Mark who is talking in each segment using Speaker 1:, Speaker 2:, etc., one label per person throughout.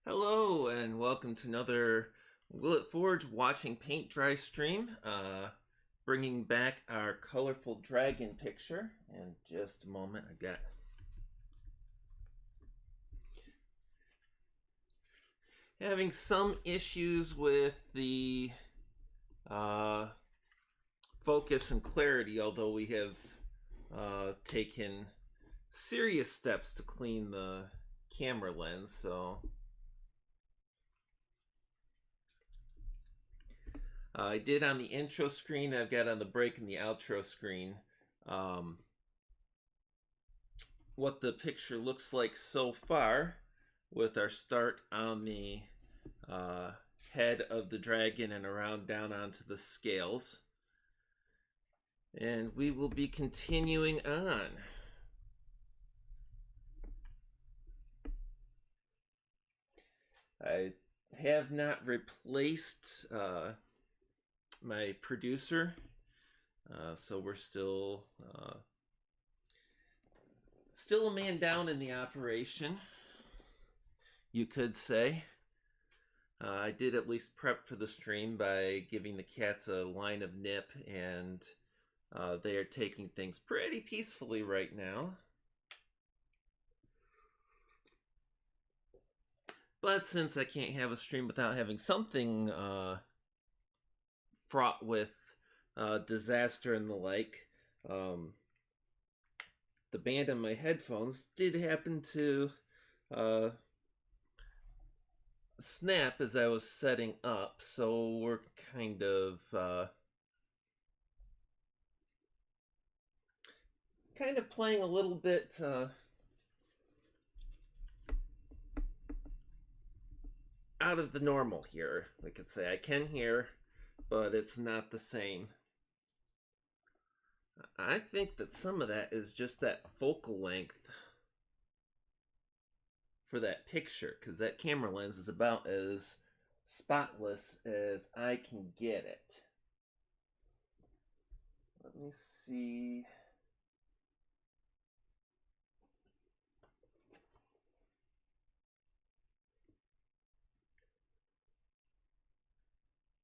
Speaker 1: Hello and welcome to another Will It Forge watching paint dry stream. Bringing back our colorful dragon picture. In just a moment, I got having some issues with the focus and clarity, although we have taken serious steps to clean the camera lens, so I did on the intro screen. I've got on the break and the outro screen what the picture looks like so far, with our start on the head of the dragon and around down onto the scales. And we will be continuing on. I have not replaced my producer, so we're still a man down in the operation, you could say. I did at least prep for the stream by giving the cats a line of nip, and they are taking things pretty peacefully right now. But since I can't have a stream without having something fraught with disaster and the like, the band on my headphones did happen to snap as I was setting up, so we're kind of playing a little bit out of the normal here. We could say I can hear, but it's not the same. I think that some of that is just that focal length for that picture, because that camera lens is about as spotless as I can get it. Let me see.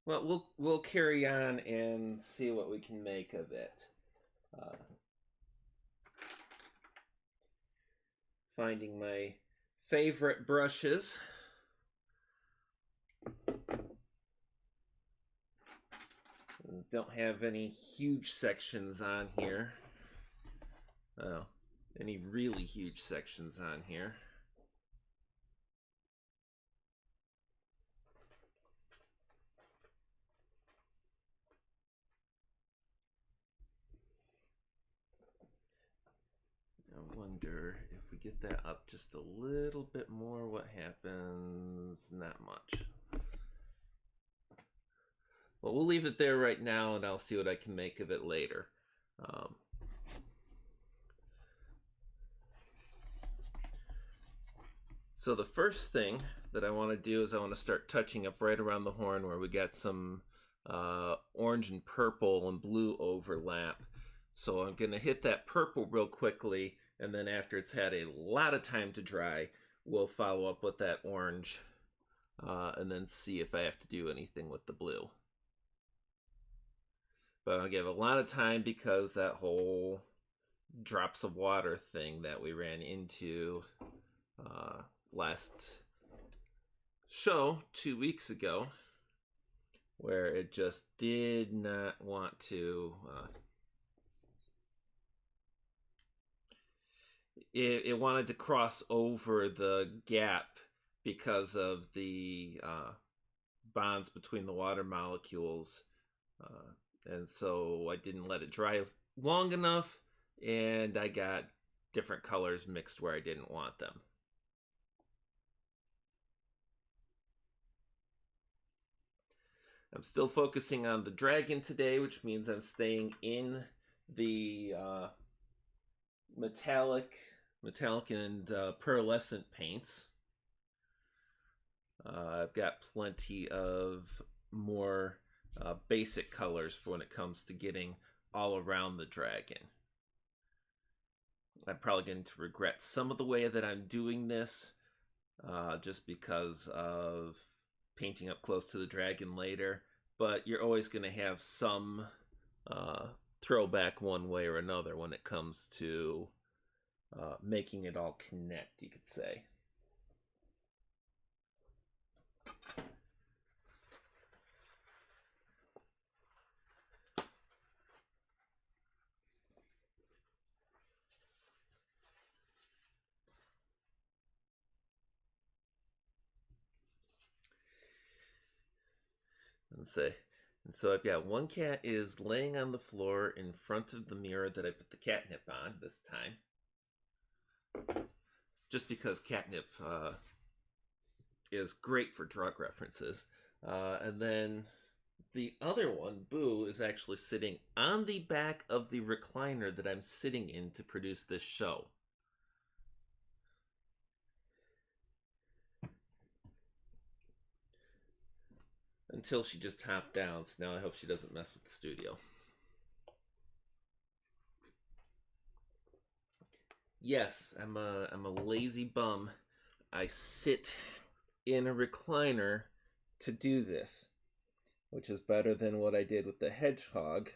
Speaker 1: Well, we'll carry on and see what we can make of it. Finding my favorite brushes. Don't have any huge sections on here. Oh, any really huge sections on here. I wonder if we get that up just a little bit more, what happens? Not much. Well, we'll leave it there right now, and I'll see what I can make of it later. So the first thing that I want to do is I want to start touching up right around the horn where we got some orange and purple and blue overlap. So I'm going to hit that purple real quickly, and then after it's had a lot of time to dry, we'll follow up with that orange and then see if I have to do anything with the blue. But I'll give a lot of time because that whole drops of water thing that we ran into last show 2 weeks ago, where it just did not want to it wanted to cross over the gap because of the bonds between the water molecules, and so I didn't let it dry long enough, and I got different colors mixed where I didn't want them. I'm still focusing on the dragon today, which means I'm staying in the metallic and pearlescent paints. I've got plenty of more basic colors for when it comes to getting all around the dragon. I'm probably going to regret some of the way that I'm doing this, just because of painting up close to the dragon later. But you're always going to have some throwback one way or another when it comes to making it all connect, you could say. And say, and so I've got one cat is laying on the floor in front of the mirror that I put the catnip on this time. Just because catnip is great for drug references. And then the other one, Boo, is actually sitting on the back of the recliner that I'm sitting in to produce this show. Until she just hopped down, so now I hope she doesn't mess with the studio. Yes, I'm a lazy bum. I sit in a recliner to do this, which is better than what I did with the hedgehog,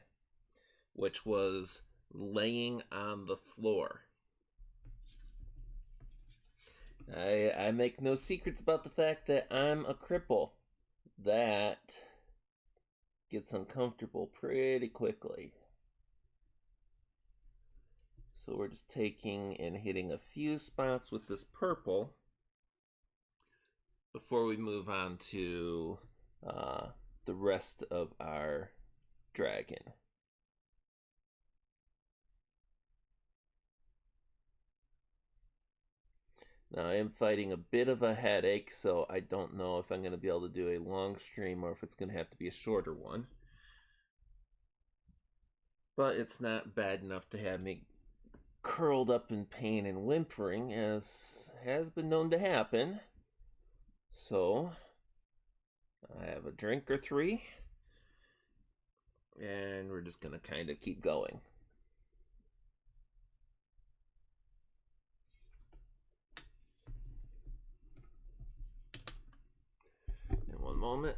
Speaker 1: which was laying on the floor. I make no secrets about the fact that I'm a cripple. That gets uncomfortable pretty quickly. So we're just taking and hitting a few spots with this purple before we move on to the rest of our dragon. Now I am fighting a bit of a headache, so I don't know if I'm going to be able to do a long stream or if it's going to have to be a shorter one. But it's not bad enough to have me curled up in pain and whimpering, as has been known to happen. So I have a drink or three, and we're just going to kind of keep going. In one moment.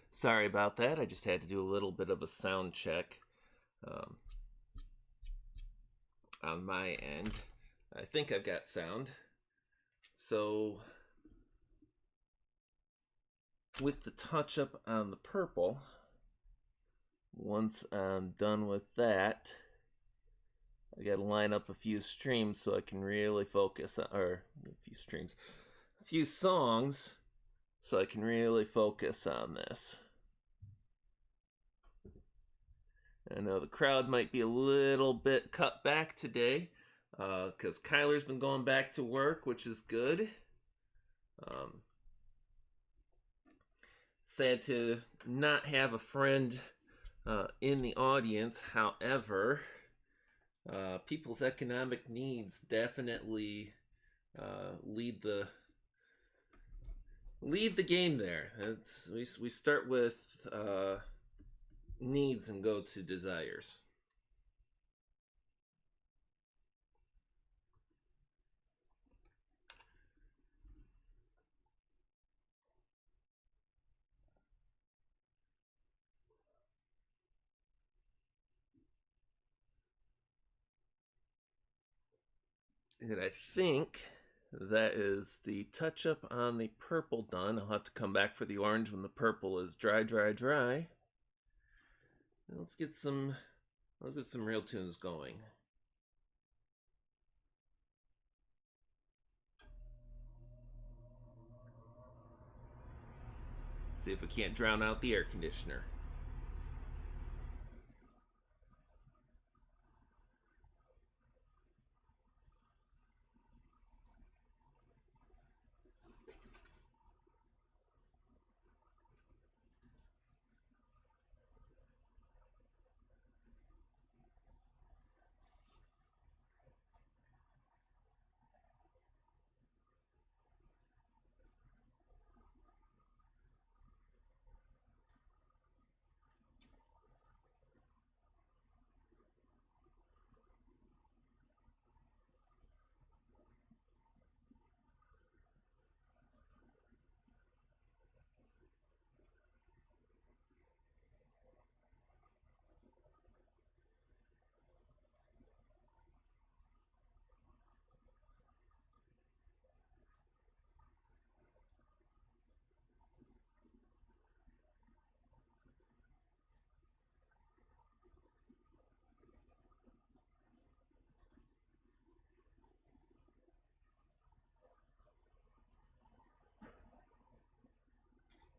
Speaker 1: Sorry about that. I just had to do a little bit of a sound check on my end. I think I've got sound. So with the touch up on the purple, once I'm done with that, I gotta line up a few streams so I can really focus on, or a few songs so I can really focus on this. I know the crowd might be a little bit cut back today because Kyler's been going back to work, which is good. Sad to not have a friend in the audience. However, people's economic needs definitely lead the game there. We start with needs and go to desires. And I think that is the touch up on the purple done. I'll have to come back for the orange when the purple is dry. Let's get some real tunes going. See if we can't drown out the air conditioner.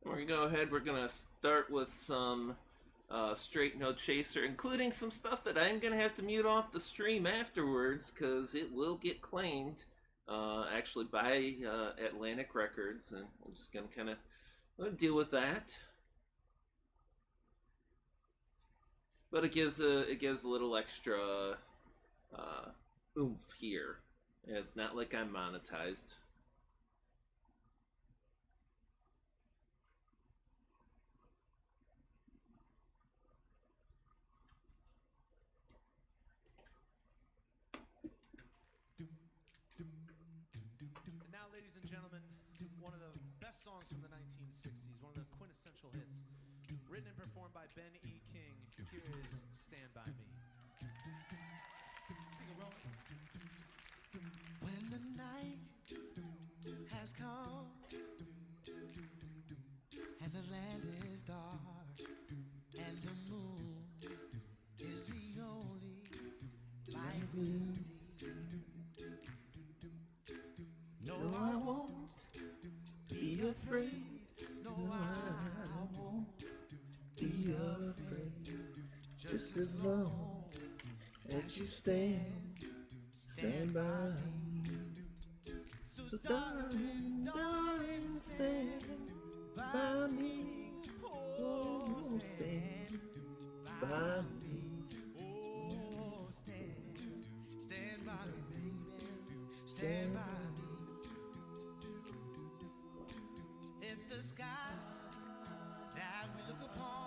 Speaker 1: We're gonna go ahead. We're gonna start with some straight no chaser, including some stuff that I'm gonna have to mute off the stream afterwards because it will get claimed actually by Atlantic Records, and we're just gonna kind of deal with that. But it gives a little extra oomph here. And it's not like I'm monetized.
Speaker 2: And now, ladies and gentlemen, one of the best songs from the 1960s, one of the quintessential hits, written and performed by Ben E. King. Here is Stand By Me. When the night has come and the land is dark and the moon is the only light we see. No, I won't be afraid. No, I won't be afraid. Just as long as you stand by me. So darling, darling, stand by me. Oh, stand by me. Oh, stand by me, baby. Stand by me. If the skies that we look upon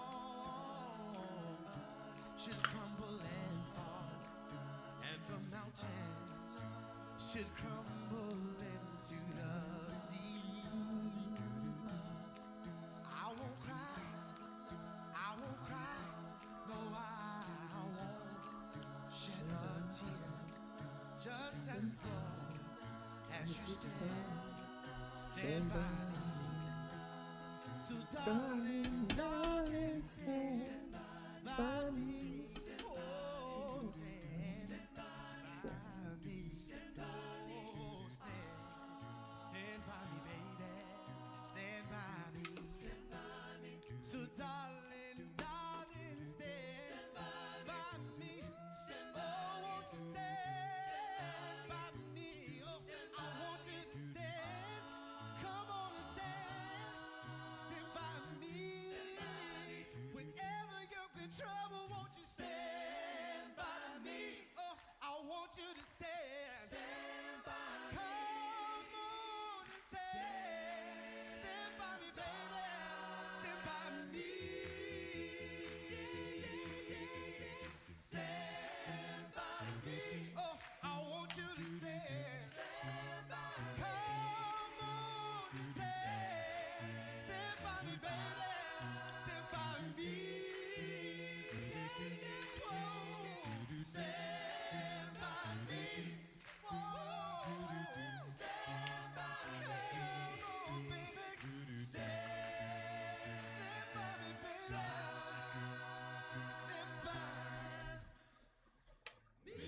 Speaker 2: should crumble and fall, and the mountains should crumble into the sea, I won't cry, no, I won't shed a tear, just as long as you stand by me. So darling, darling, stand by me. Oh, stand by me. Oh, stand by me, baby. Stand by me. So darling, darling, stand by me. Oh, won't you stand by me? Oh, I want you to stand. Come on and stand by me. Whenever you're in trouble, won't you stand by me? Oh, I want you to stand. Stand by me. Come on and stand by me, baby. Stand by me. Stand by me. Oh, I want you to stand. Stand by me. Come on and stand by me, baby. Stand by me. Whoa, stand by me. Whoa, stand by me. Come on, baby. Stand by me, baby. Stand by me.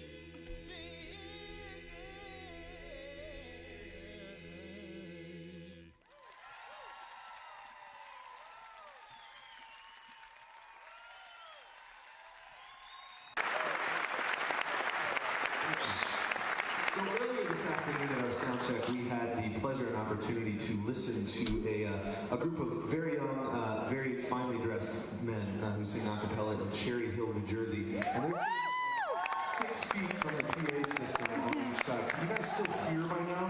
Speaker 3: So earlier this afternoon at our sound check, we had the pleasure and opportunity to listen to a group of very young, very finely dressed men who sing a cappella in Cherry Hill, New Jersey. And they're singing 6 feet from the PA system on each side. Can you guys still hear by now?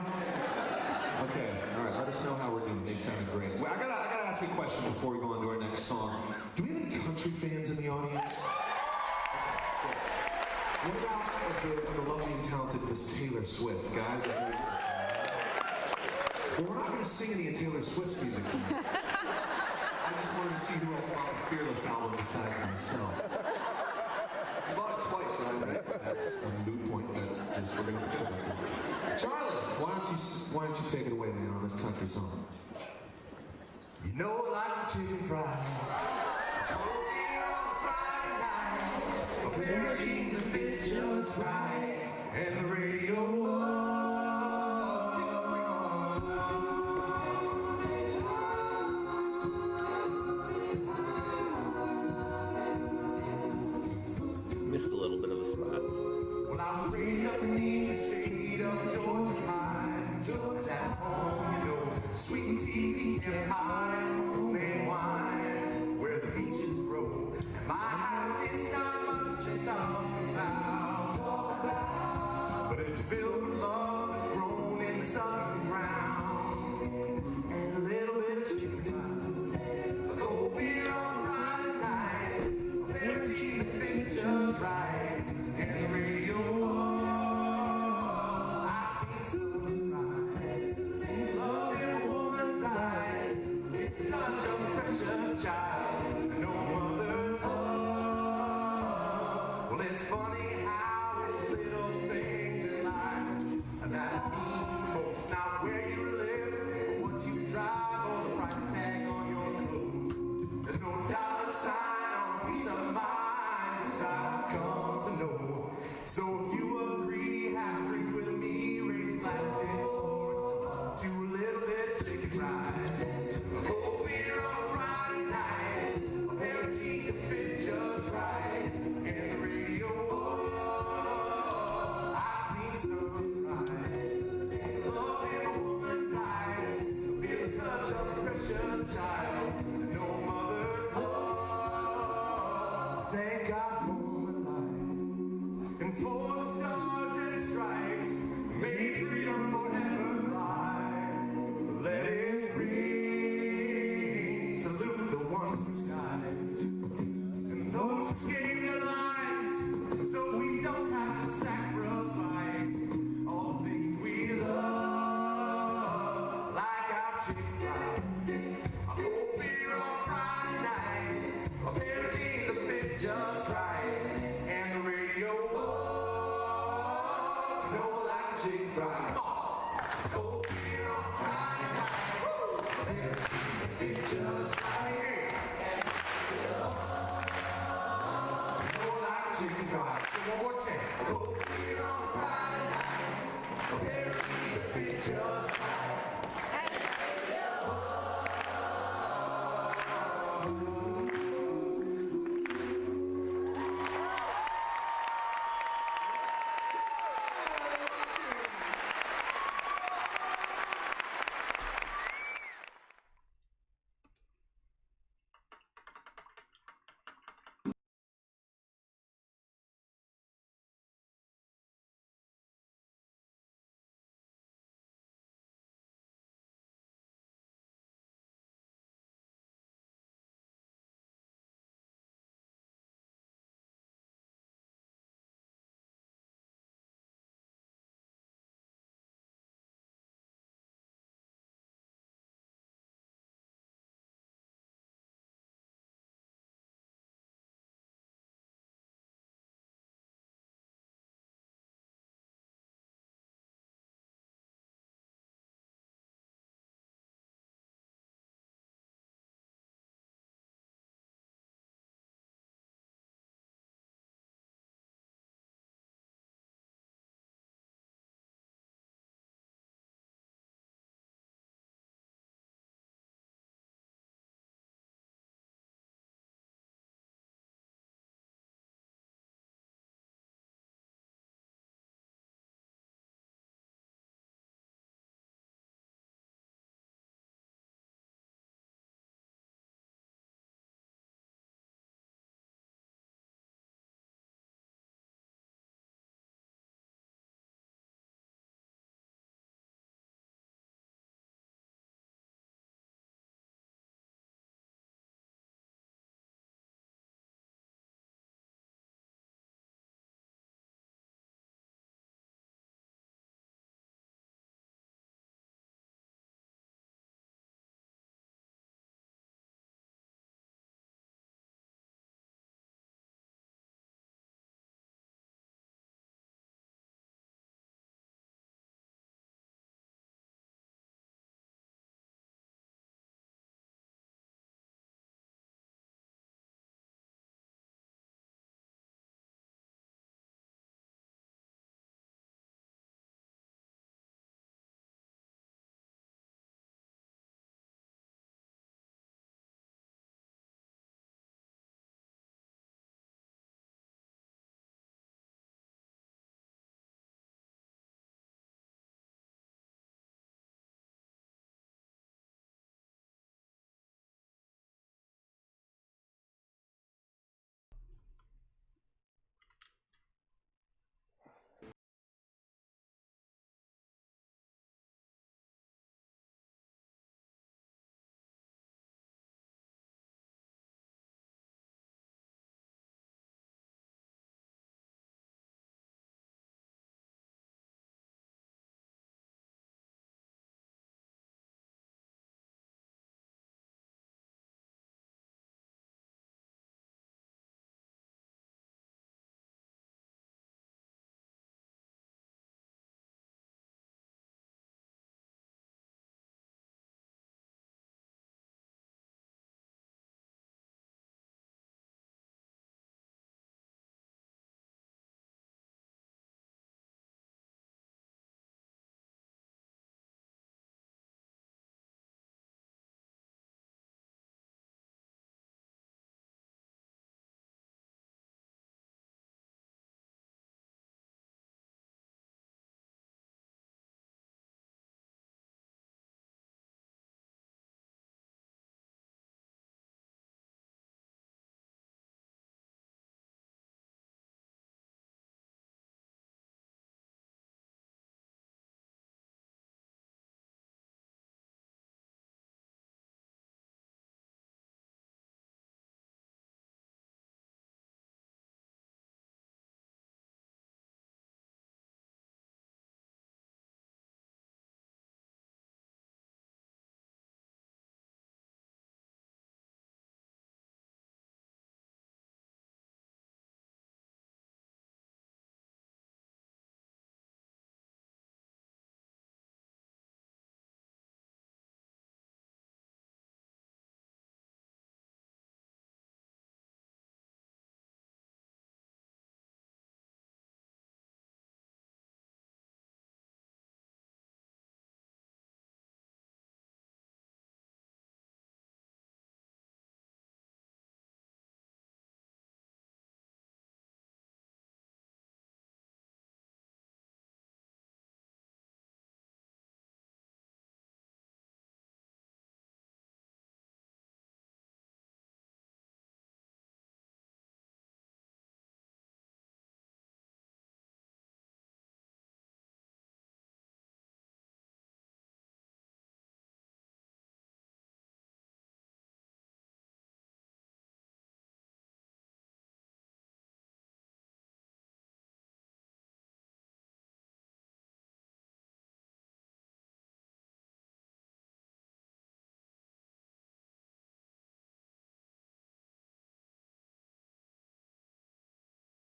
Speaker 3: Okay, all right, let us know how we're doing. They sounded great. Well, I gotta ask you a question before we go on to our next song. Do we have any country fans in the audience? What about the lovely and talented Miss Taylor Swift, guys? Well, we're not going to sing any of Taylor Swift's music tonight. I just wanted to see who else bought the Fearless album besides myself. You bought it twice, right? That's a moot point. That's just we're going to forget about that. Charlie, why don't you take it away, man, on this country song? You know I like chicken fried. A pair of jeans that fit just right, and the radio.
Speaker 1: a little bit of a spot.
Speaker 2: Well, I was raised up beneath the shade of Georgia pine. That's home, you know, sweet and tea, pecan pie, homemade wine, where the peaches grow. And my house is not much to talk about, but it's filled with love that's grown in the southern ground, and a little bit of chicken pie, a cold beer on Friday night, a pair of jeans that fit just right, and the radio. I've seen sunrise, seen love in a woman's eyes, the touch of a precious child, and no mother's love. Well, it's funny how it's little things in life that mean most. Not where you live, or what you drive, or the price tag on your clothes. There's no dollar sign on a piece of mind, this I've come to know. So if you agree, have a drink with me, raise glasses for to a little bit of chicken fried, a cold beer on Friday night, a pair of jeans that fit just right, and the radio. I've seen sunrise, seen love in a woman's eyes, feel the touch of a precious child, and no mother's love. Thank God for my life, and for the stars and stripes, may freedom forever fly. Let it ring, salute the ones who died, and those who gave their lives, so we don't have to sacrifice all the things we love, like our chicken fried, a cold beer on Friday night, a pair of jeans that fit just right, and the radio. You know, like a chicken fried. Come on, a cold beer on Friday night, a pair of jeans that fit just right, you know, like a chicken fried. One more chance. A cold beer on Friday night, a pair of jeans that fit just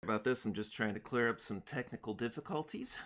Speaker 1: About this, I'm just trying to clear up some technical difficulties.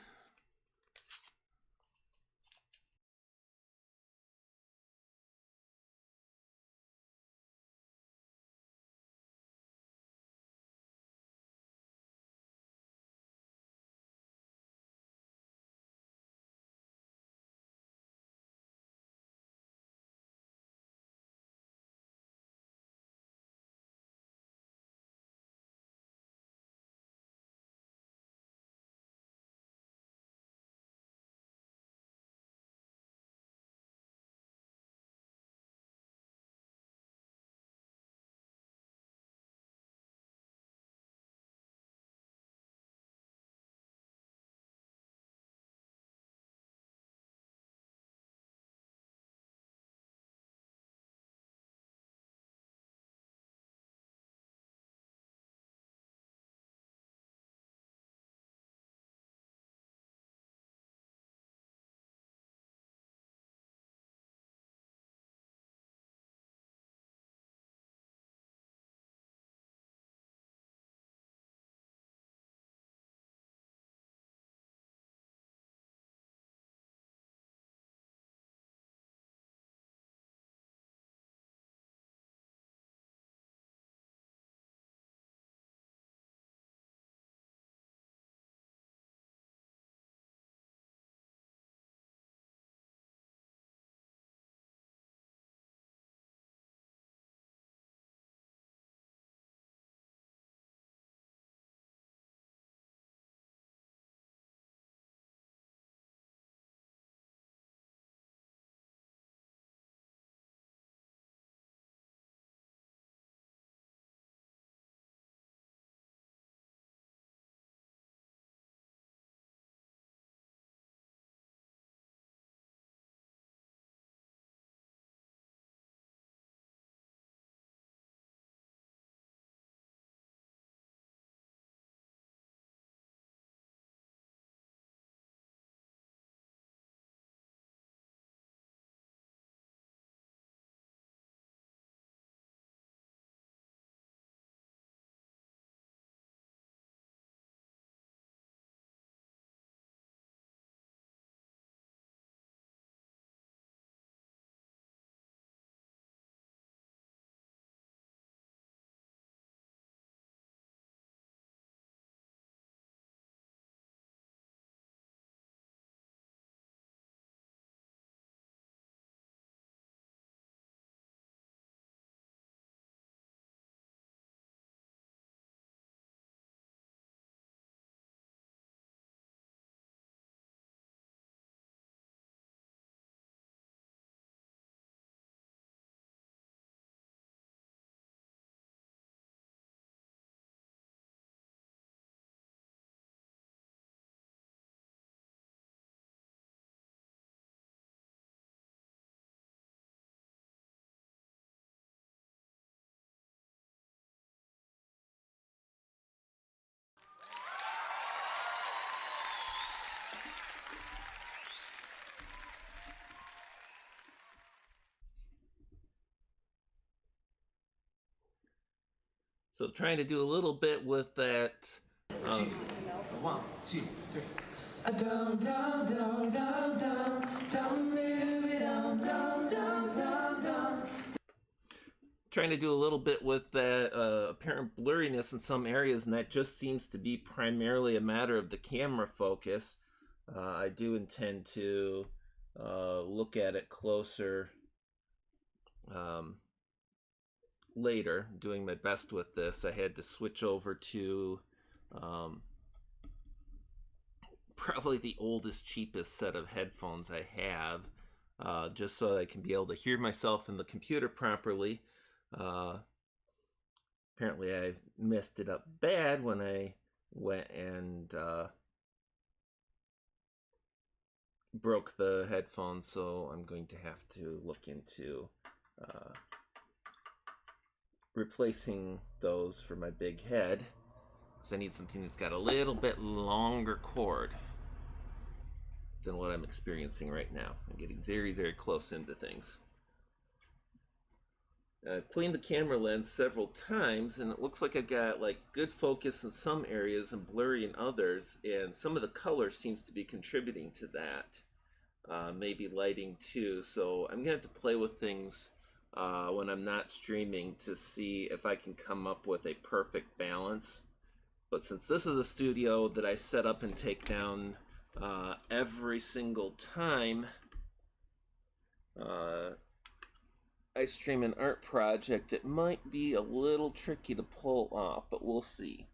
Speaker 1: So trying to do a little bit with that.
Speaker 3: One, two, three. Down, down, down, down, down, down, baby, down, down, down, down, down.
Speaker 1: Trying to do a little bit with that apparent blurriness in some areas, and that just seems to be primarily a matter of the camera focus. I do intend to look at it closer later, doing my best with this. I had to switch over to probably the oldest, cheapest set of headphones I have, just so I can be able to hear myself in the computer properly. Apparently, I messed it up bad when I went and broke the headphones, so I'm going to have to look into replacing those for my big head, because I need something that's got a little bit longer cord than what I'm experiencing right now. I'm getting very, very close into things. I've cleaned the camera lens several times, and it looks like I've got like good focus in some areas and blurry in others, and some of the color seems to be contributing to that. Maybe lighting too. So I'm gonna have to play with things when I'm not streaming to see if I can come up with a perfect balance. But since this is a studio that I set up and take down every single time I stream an art project, it might be a little tricky to pull off, but we'll see.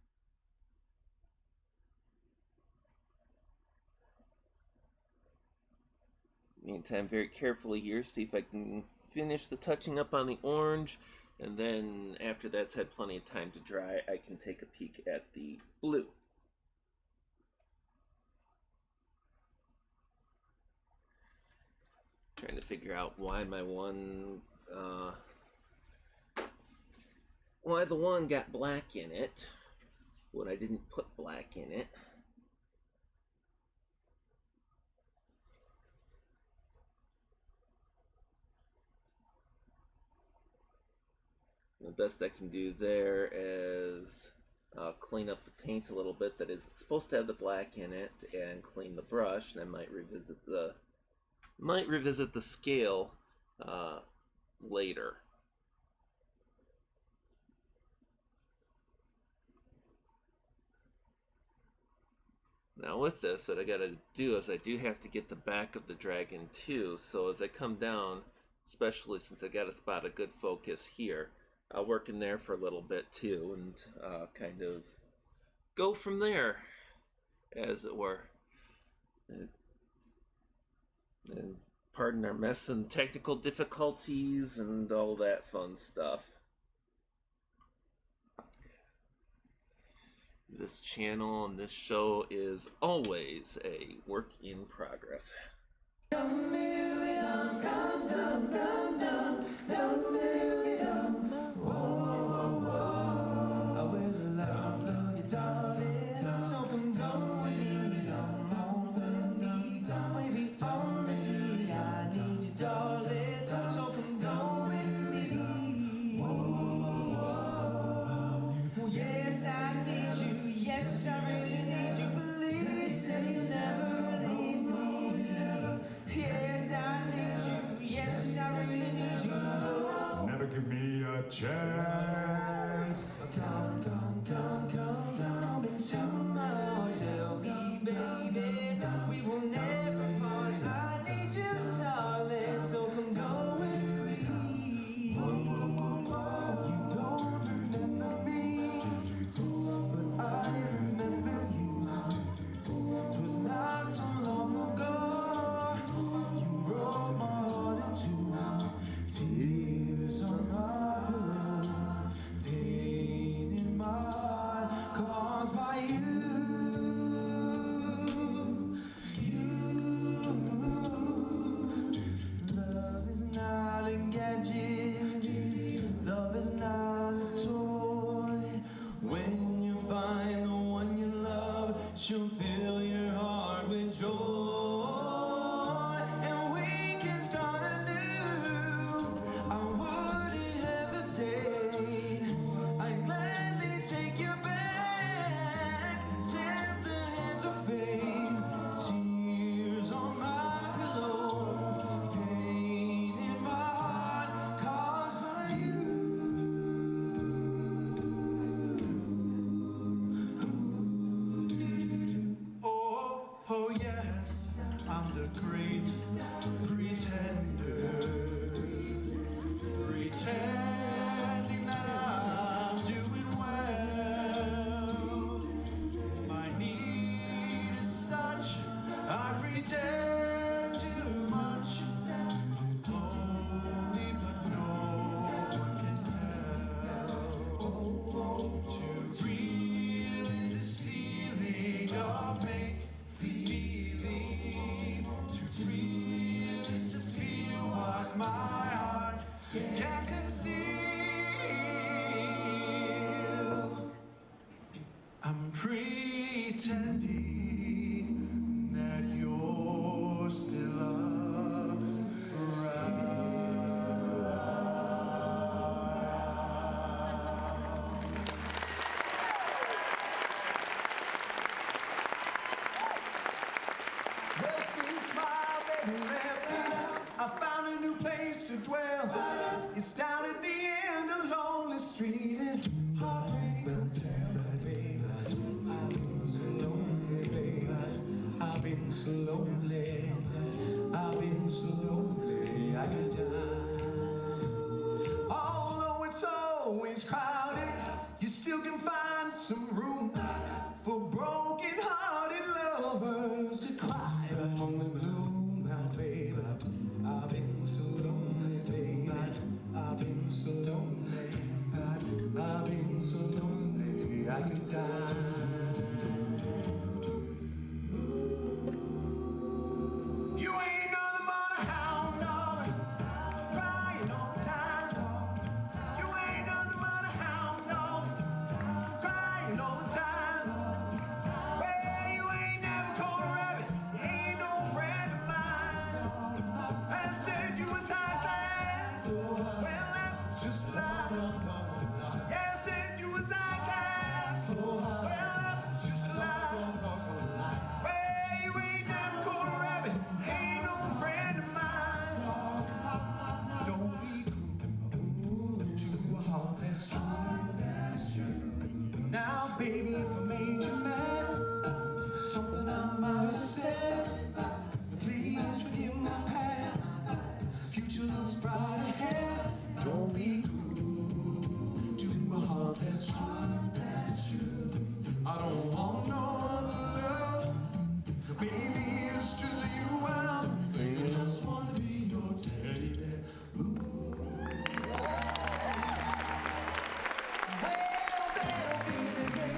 Speaker 1: Meantime, very carefully here, see if I can finish the touching up on the orange, and then after that's had plenty of time to dry, I can take a peek at the blue. Trying to figure out why my one, why the one got black in it when I didn't put black in it. The best I can do there is clean up the paint a little bit that is supposed to have the black in it, and clean the brush, and I might revisit the scale later. Now with this, what I gotta do is I do have to get the back of the dragon too, so as I come down, especially since I got a spot of good focus here, I'll work in there for a little bit too, and kind of go from there, as it were. And pardon our mess and technical difficulties and all that fun stuff. This channel and this show is always a work in progress.
Speaker 2: Never give me a chance. Come, come, come, come, come into my hotel, baby. We will never part. I need you, darling. So come go with me. You don't remember me, but I remember you. 'Twas not so long ago. You broke my heart into tears on my pillow, pain in my heart caused by you. Love is not a gadget, love is not a toy. When you find the one you love, she'll fill your heart with joy, and we can start anew. I wouldn't hesitate. I'd gladly take you back. Tempt the hands of fate. Tears on my pillow, pain in my heart caused by you. Oh, oh yes, I'm the great pretender, pretending that I'm doing well. My need is such, I pretend too much, only but no one can tell. Too real is this feeling of make-believe. Too real is to feel what my heart can't conceal. I'm pretending that you're still around.
Speaker 3: dwell. It's down at the end of Lonely Street, and heartbreak will tell, baby. I've been so lonely, baby. I've been so lonely. I've been so lonely I could die. Although it's always crowded, you still can find some room for broken-hearted lovers to cry among the gloom. Now, baby, I've been so lonely, baby. I've been so lonely. I've been so lonely I could die. You ain't nothing but a hound dog, crying all the time. You ain't nothing but a hound dog, crying all the time. Well, you ain't never caught a rabbit, you ain't no friend of mine. I said you was high class, well that's just a lie. Yeah, I said you was high class, well that's just a lie. Well, you ain't never caught a rabbit, ain't no friend of mine. Don't be cruel to a heart that's true. Now, baby, if I made you mad, something I might have said, please forgive my past. The future looks bright ahead. Don't be cruel to a heart that's true. I don't want no other love. Baby, it's just you out. I just want to be your teddy bear. Well, that'll be the day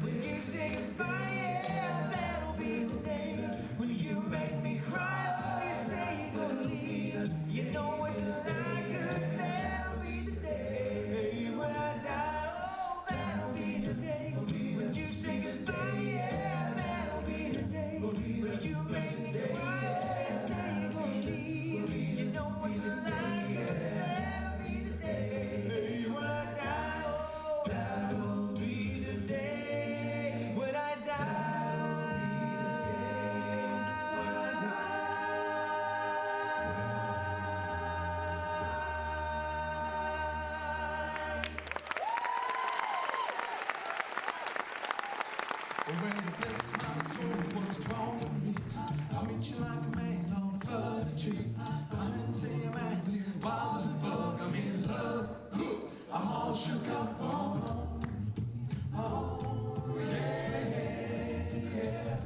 Speaker 3: when you say goodbye. Yeah, that'll be the day when you make me cry. Oh, you say you're gonna leave. You know it's a lie, 'cause that'll be the day when I die. Oh, that'll be the day when you say goodbye. Yeah, that'll be the day when you make me cry. Oh, you say you're gonna leave. You know it's a lie, 'cause that'll be the day when I die. Oh, that'll be the day when I when you bless my soul, what's wrong with me? I meet you like a man on a fuzzy tree. I'm into your man, wild as a bug. I'm in love. I'm all shook up on. Oh yeah.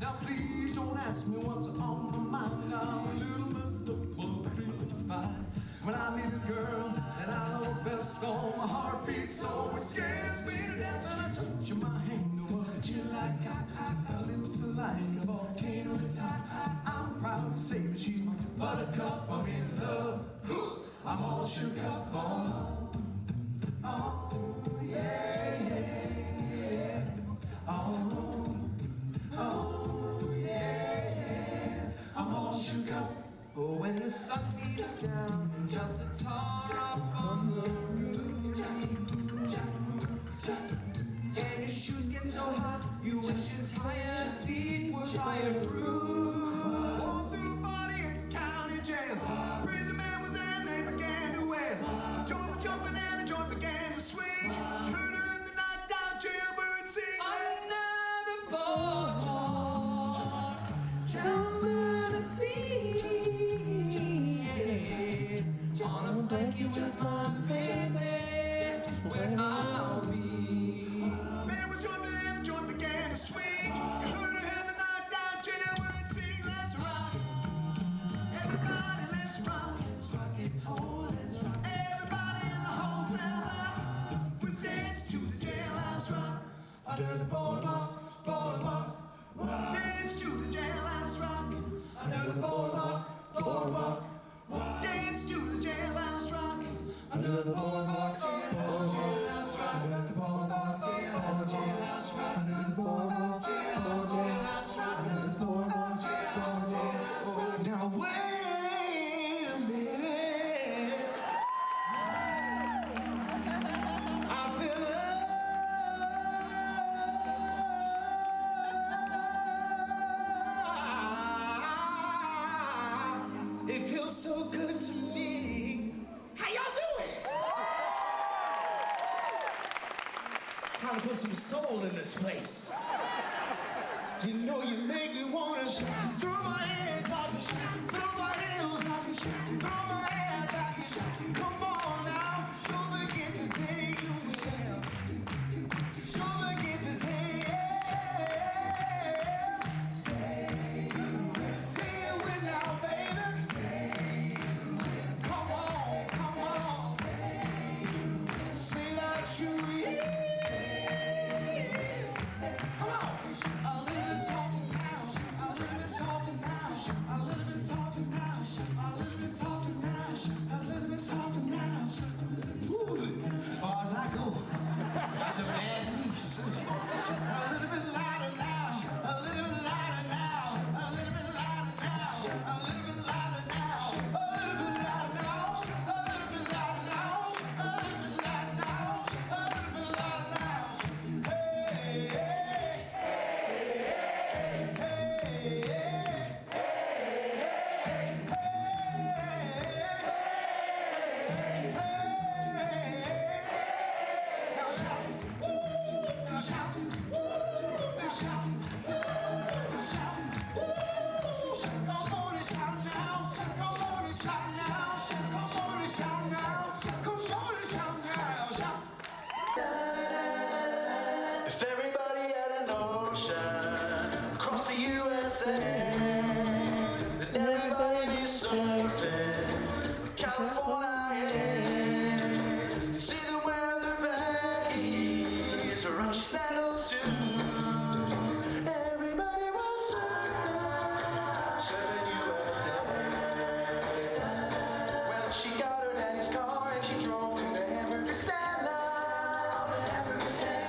Speaker 3: Now please don't ask me what's on my mind. I'm a little messed up, but pretty fine. When I meet a girl and I know best, oh my heart beats so it scares me to death. And I touch my hand, oh what you like hot. Her lips are like a volcano that's hot. I'm proud to say that she's my buttercup. I'm in love. I'm all shook up on. Oh yeah. Oh yeah. I'm all shook up. Oh, when the sun beats down and melts the tar off on the roof, and your shoes get so hot, you wish your tired feet were fireproof. All through body at the county jail, prison man was there and they began to wail. Joint was jumping and the joint began to swing. Heard her in the night down jailbird sing.
Speaker 4: Under the boardwalk, down by the sea, on a blanket with my baby, that's where I'll be.
Speaker 3: Man was jumping and the joint began to swing. Heard her in the night down jailbird
Speaker 2: put some soul in this place. You know you make me wanna throw my hands up, throw my heels up, throw my hair back. Come on now, don't forget to say you will. Don't forget to say yeah. Say it with now, baby. Come on, say that you will. Come on. A little bit softer now, a little bit softer now, a little bit softer now, a little bit softer now, a little bit softer now. Woo. Far as I go, that's a bad niece. A little bit louder now, a little bit louder now, a little bit louder now, a little bit louder now, a little bit louder now, a little bit louder now, a little bit louder now, a little bit louder now. Hey, now shout, now shout, now shout, now shout. Come on and shout now, come on and shout now, come on and shout now, come on and shout now, shout. If everybody had an ocean across the USA, then everybody be surfing California. You see the weather baggies, runchy sandals too. Everybody was surfing USA. Well, she got her daddy's car and she drove to the hamburger stand now.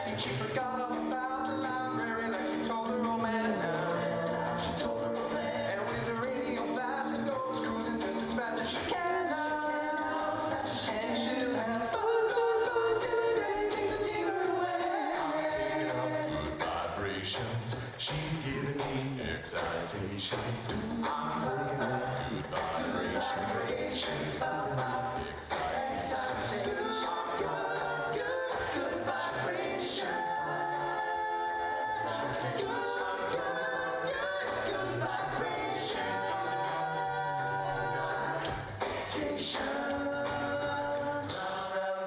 Speaker 2: See, she forgot all about the library like she told her old man in town. She told her old man. And with the radio blast, it goes cruising just as fast as she can now. And she'll have fun till the day takes a dealer away. I'm picking up good vibrations. She's giving me excitations. I'm picking up good vibrations. Good vibrations. Good vibrations.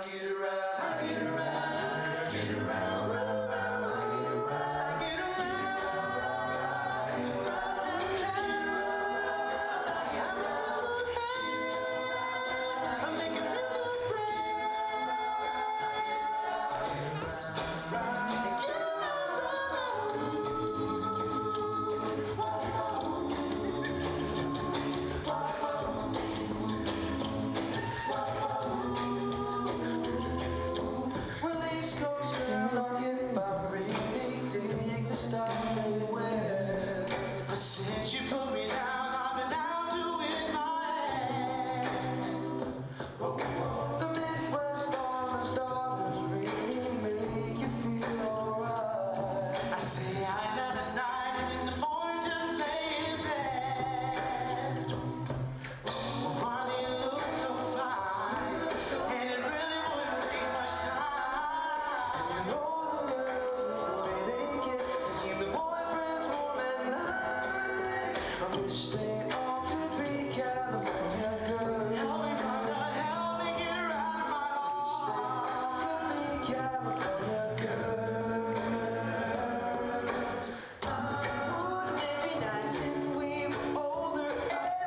Speaker 2: Get around, get around, get around, round, round, get around, get around. I'm making a new well, these Coast girls are getting by, really dig the stuff they wear. But since you put me down, I've been out doing my hair. The Midwest farmers' daughters really make you feel alright. I say I night at night and in the morning just lay in bed. Why do you look so fine? And it really wouldn't take much time. You know the girls with the way they kiss to keep the boyfriends warm at night. I wish they all could be California girls. Help me, brother, help me get her out of my heart. Could be California girls. Wouldn't it be nice if we were older and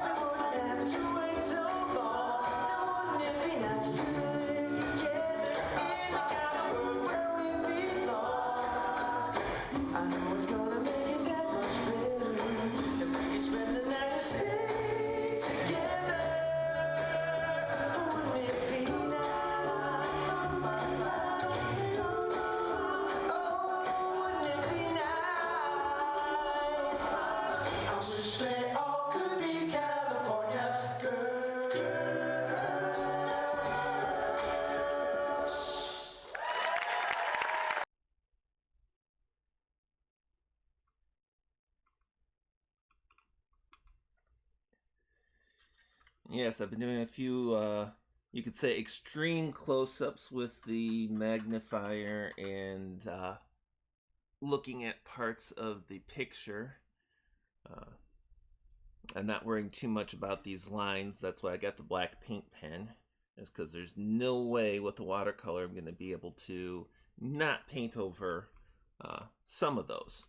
Speaker 2: we wouldn't have to wait so long? Now wouldn't it be nice to live together in the kind of world where we belong? I know it's gonna make it that much better if we could spend the night and stay together. Wouldn't it be nice? Oh, wouldn't it be nice? I wish they all could be California girls.
Speaker 1: Yes, I've been doing a few you could say, extreme close-ups with the magnifier and looking at parts of the picture. I'm not worrying too much about these lines. That's why I got the black paint pen. Is because there's no way with the watercolor I'm going to be able to not paint over some of those.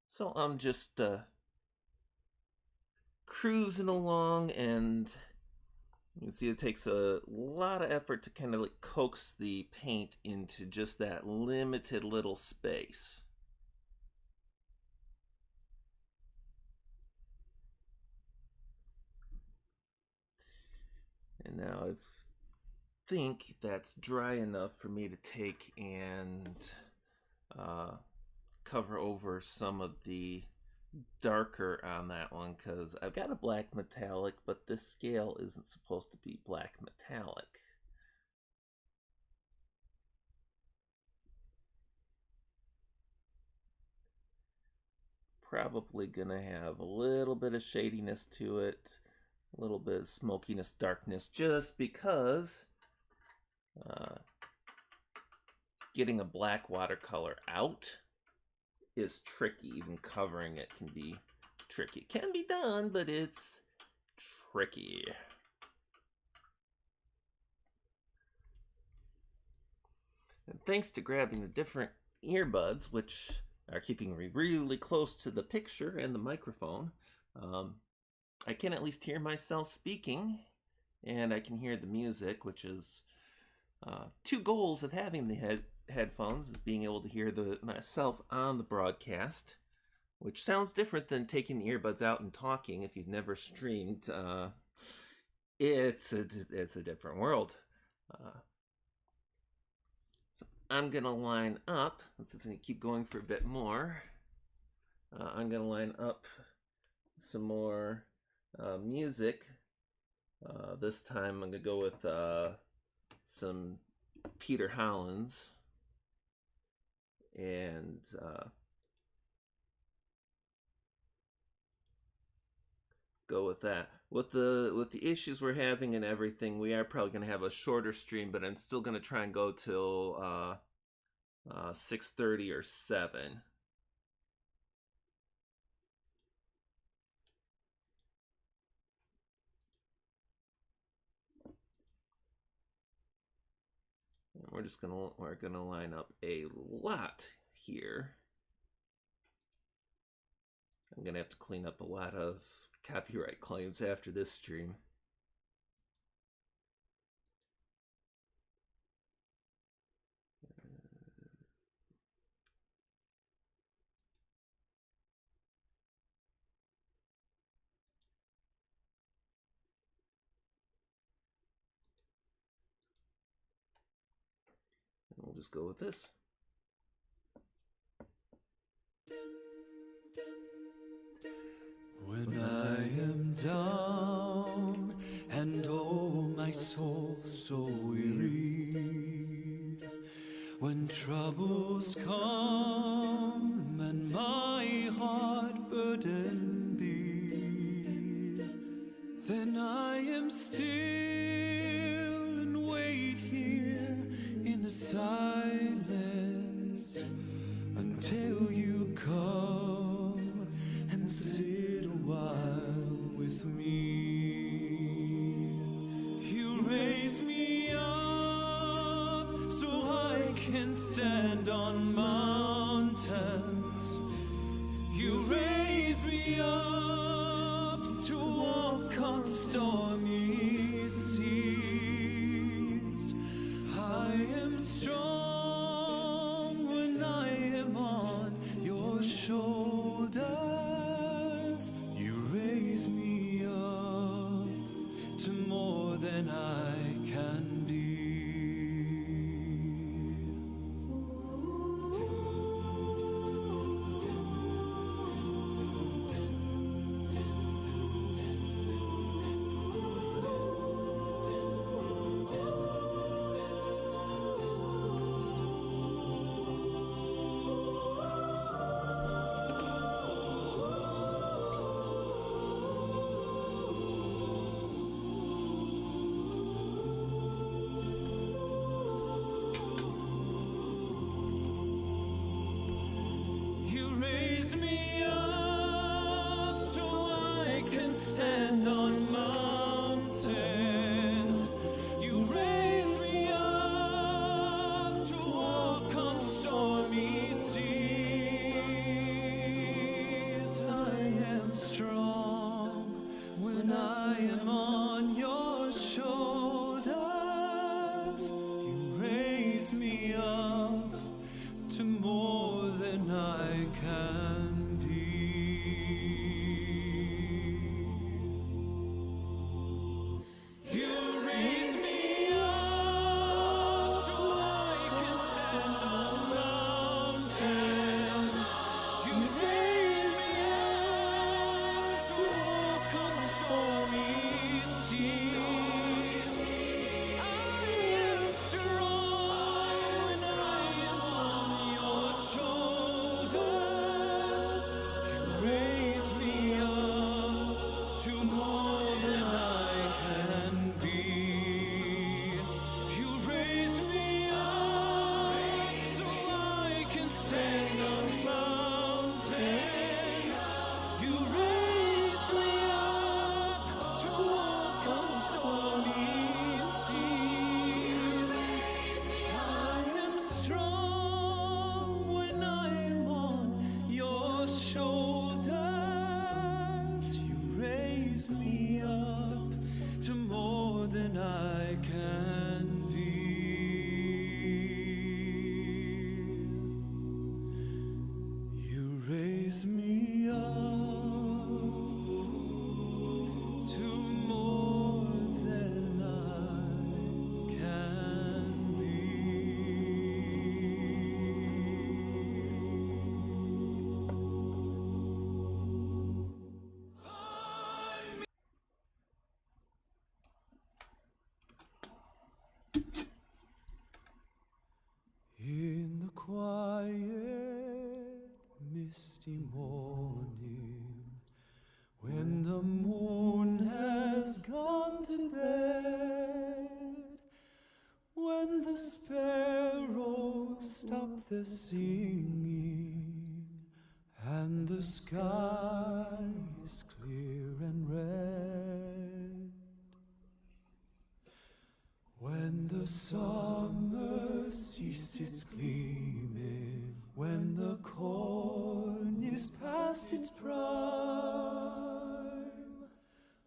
Speaker 1: So I'm just cruising along, and you can see it takes a lot of effort to kind of like coax the paint into just that limited little space. And now I think that's dry enough for me to take and cover over some of the darker on that one, because I've got a black metallic, but this scale isn't supposed to be black metallic. Probably gonna have a little bit of shadiness to it, a little bit of smokiness, darkness, just because getting a black watercolor out is tricky. Even covering it can be tricky. It can be done, but it's tricky. And thanks to grabbing the different earbuds, which are keeping me really close to the picture and the microphone, I can at least hear myself speaking, and I can hear the music, which is two goals of having the headphones, is being able to hear myself on the broadcast, which sounds different than taking the earbuds out and talking. If you've never streamed, it's a different world. So I'm gonna line up. This is gonna keep going for a bit more. I'm gonna line up some more music. This time I'm gonna go with some Peter Hollins, and go with that. With the issues we're having and everything, we are probably going to have a shorter stream, but I'm still going to try and go till 6:30 or 7. And we're gonna line up a lot here. I'm gonna have to clean up a lot of copyright claims after this stream. And we'll just go with this.
Speaker 2: When I am down and oh my soul so weary, when troubles come and my heart burden be, then I am still and wait here in the silence until you come and sit a while with me. You raise me up so I can stand on mountains. You raise me up to walk on stormy seas. I am strong when I am on your shoulders. You raise me up to more than I can be.
Speaker 4: stand on mountains. You raise me up to walk on stormy seas. I am strong when I am on your shoulders. You raise me up to more than I can be. You raise me up so I can stand on mountains. You raise me up to walk on stormy seas. I am strong when I am on your shoulders. You raise me up to more than I can be. You raise me up so I can stand on mountains. You raise me up to walk on stormy seas. I am strong when I am on your shoulders. You raise me up to more than I can be. You raise me up to more than I can be. In the quiet, misty morning, when the moon has gone to bed, when the sparrows stop their singing, and the sky is clear and red, when the summer ceased its gleaming, when the corn is past its prime,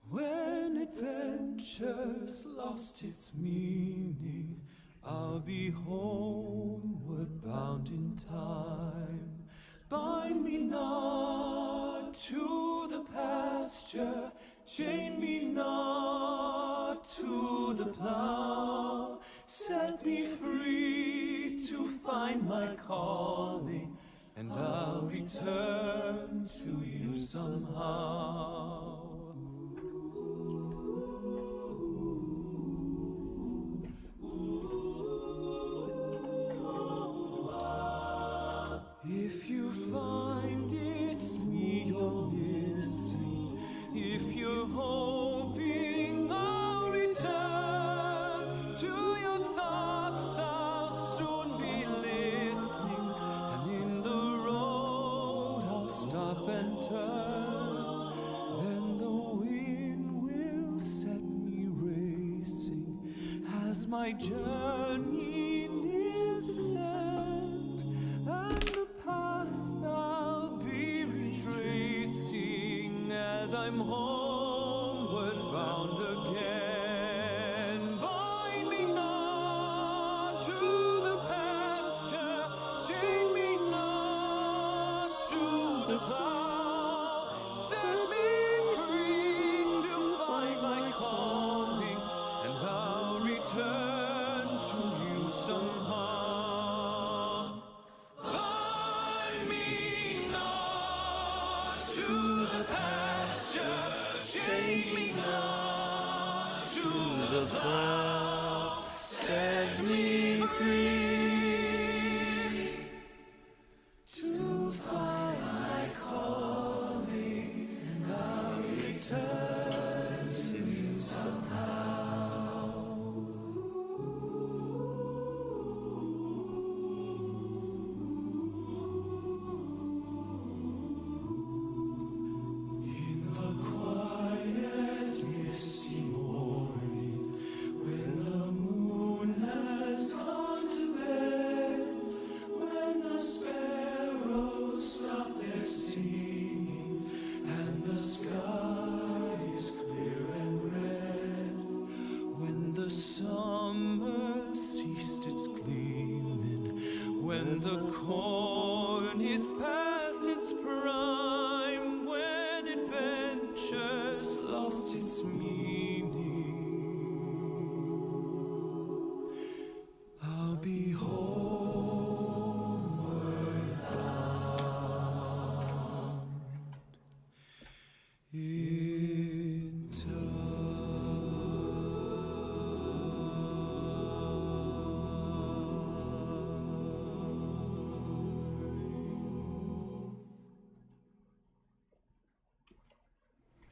Speaker 4: when adventure's lost its meaning, I'll be homeward bound in time. Bind me not to the pasture, chain me not to the plow. Set me free to find my calling, and I'll return to you somehow. If you find it's me you're missing, if you're hoping I'll return to your thoughts, I'll soon be listening, and in the road I'll stop and turn. Then the wind will set me racing as my journey nears its end, and the path I'll be retracing as I'm homeward bound again. Bind me not to the pasture, chain me not to the plow. Set me free to find my calling, and I'll return to you somehow. Bind me not to the pasture, chain me not to the plow. Set me free to find my calling, and I'll return to you somehow. In the quiet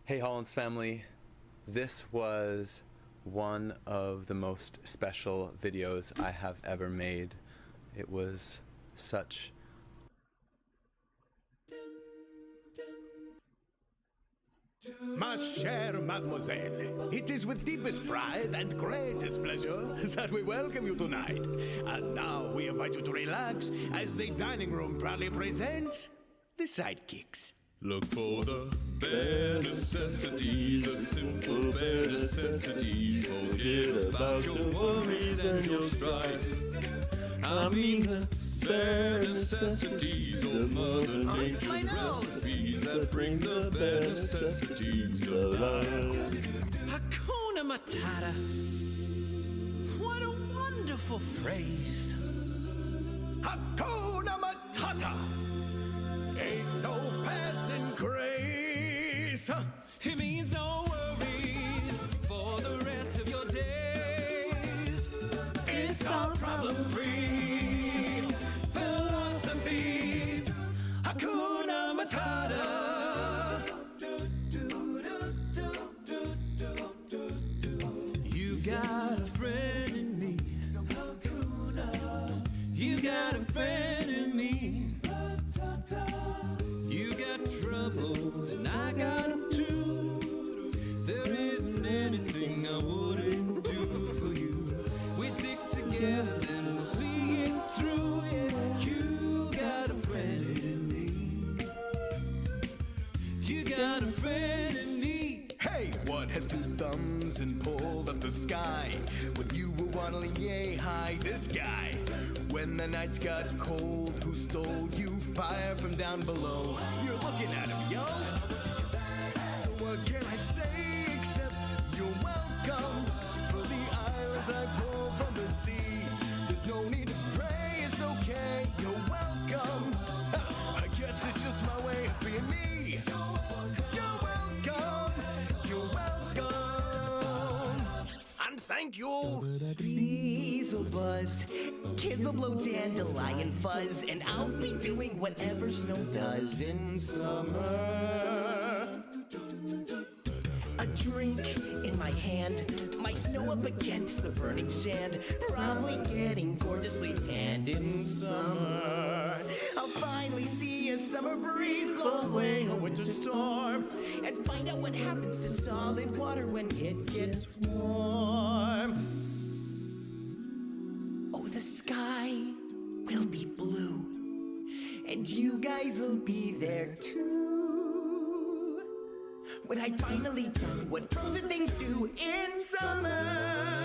Speaker 5: Hey Hollins family, this was one of the most special videos I have ever made. It was such
Speaker 6: Ma chère mademoiselle, it is with deepest pride and greatest pleasure that we welcome you tonight. And now we invite you to relax as the dining room proudly presents the sidekicks.
Speaker 4: Look for the bare necessities, the simple bare necessities. Forget about your worries and your strife. I mean the bare necessities, oh Mother Nature's recipes that bring the bare necessities alive.
Speaker 6: Hakuna Matata. What a wonderful phrase. Hakuna Matata. Ain't no passing craze.
Speaker 4: It means no worries for the rest of your days.
Speaker 6: It's our problem-free philosophy. Hakuna Matata.
Speaker 4: You got a friend in me. You got a friend in me. You got troubles and I got them too. There isn't anything I wouldn't do for you. We stick together, then we'll see it through. Yeah, you got a friend in me. You got a friend in me.
Speaker 6: Hey, what has two thumbs and pulled up the sky? When you were waddling yay high, this guy. When the nights got cold, who stole you fire from down below? You're looking at him, yo. So what can I say except you're welcome for the islands I pulled from the sea? There's no need to pray, it's okay, you're welcome. Ha, I guess it's just my way of being me. You're welcome, you're welcome. And thank you. Bees will buzz, kids will blow dandelion fuzz, and I'll be doing whatever snow does in summer. A drink in my hand, my snow up against the burning sand, probably getting gorgeously tanned in summer. I'll finally see a summer breeze blow away a winter storm, and find out what happens to solid water when it gets warm. Oh, the sky will be blue, and you guys will be there too. When I finally do what frozen things do in summer,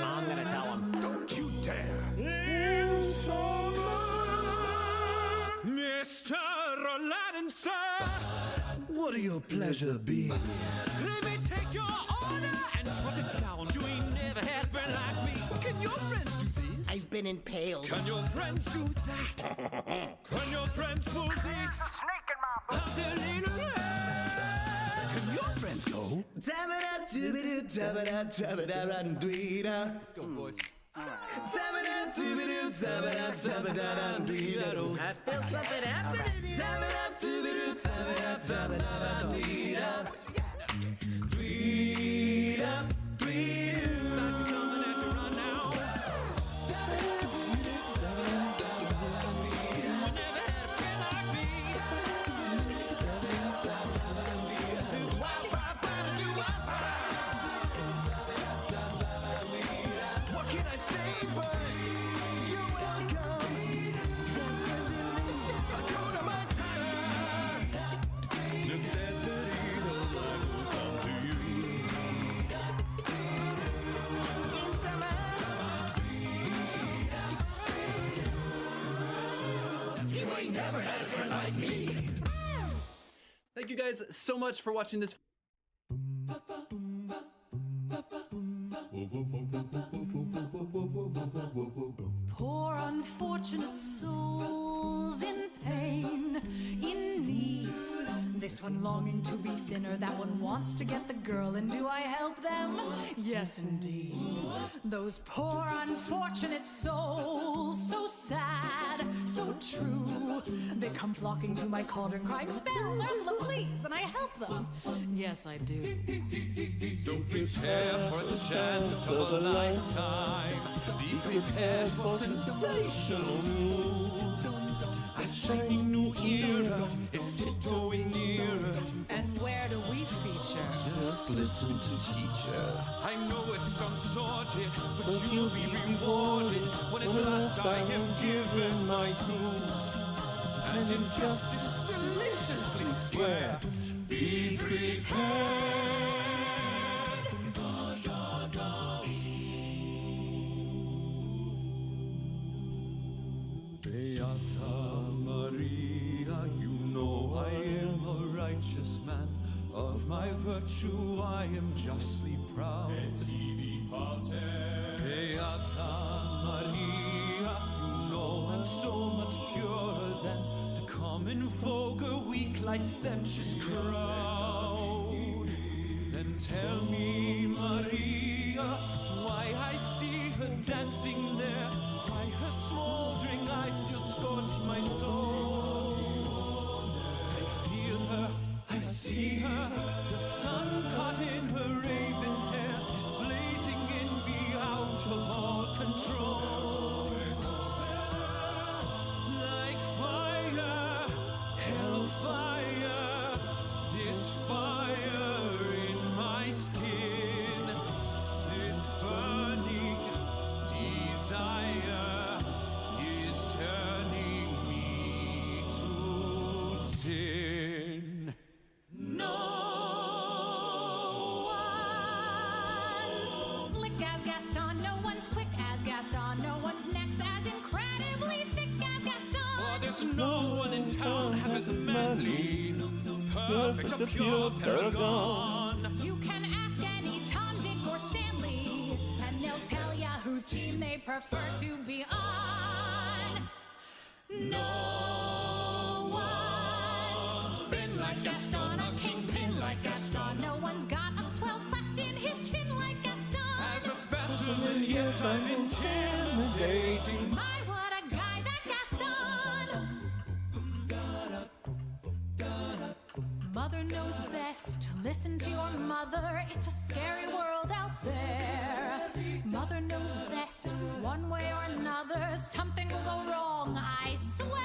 Speaker 6: I'm gonna tell them, don't you dare. In summer,
Speaker 4: Mr. Aladdin, sir,
Speaker 6: what'll your pleasure be?
Speaker 4: let me take your order and jot it down. You ain't never had a friend like me. Can your friends do this?
Speaker 6: I've been impaled.
Speaker 4: Can your friends do that? Can your friends pull this? Out their little head? Can your friends go?
Speaker 5: Let's go, boys.
Speaker 6: I feel something happening. What can I say, but you're welcome. Hakuna Matata.
Speaker 4: Necessity of life will come to you.
Speaker 6: In summer. You ain't never had a friend like me.
Speaker 5: Thank you guys so much for watching this.
Speaker 7: Poor unfortunate souls in pain, in need. This one longing to be thinner, that one wants to get the girl, and do I help them? Yes, indeed. Those poor unfortunate souls, so sad, so true. They come flocking to my cauldron, crying, "Spells, Ursula, please," and I help them. Yes, I do.
Speaker 4: So prepare for the chance of a lifetime. Be prepared for sensational moves. A shining new era is tiptoeing nearer.
Speaker 7: And where do we feature?
Speaker 4: Just listen to teacher. I know it sounds sordid, but you'll be rewarded when at last I am given my dues. And injustice deliciously square. Be prepared. Beata Maria, you know I am a righteous man. Of my virtue I am justly proud. Beata Maria, you know I'm so much purer than the common vulgar, weak, licentious crowd. Then tell me, Maria, why I see her dancing there, why her smoldering eyes still scorch my soul. I feel her, I see her, the sun caught in her raven hair is blazing in me out of all control. Like fire, hellfire, this fire in my skin, this burning desire is turning me to sin.
Speaker 7: No one's slick as Gaston, no one's quick as Gaston, no one's neck's as incredibly thick as Gaston.
Speaker 4: For there's no one in town half as manly, perfect, a pure paragon.
Speaker 7: You can ask any Tom, Dick, or Stanley, and they'll tell ya whose team they prefer to be on. No one's been like Gaston, a kingpin like Gaston. No one's got a swell cleft in his chin like Gaston.
Speaker 4: As a specimen, yes, I'm intimidating.
Speaker 7: My, what a guy, that Gaston! Mother knows best. Listen to your mother. It's a scary world out there. Mother knows best. One way or another, something will go wrong, I swear.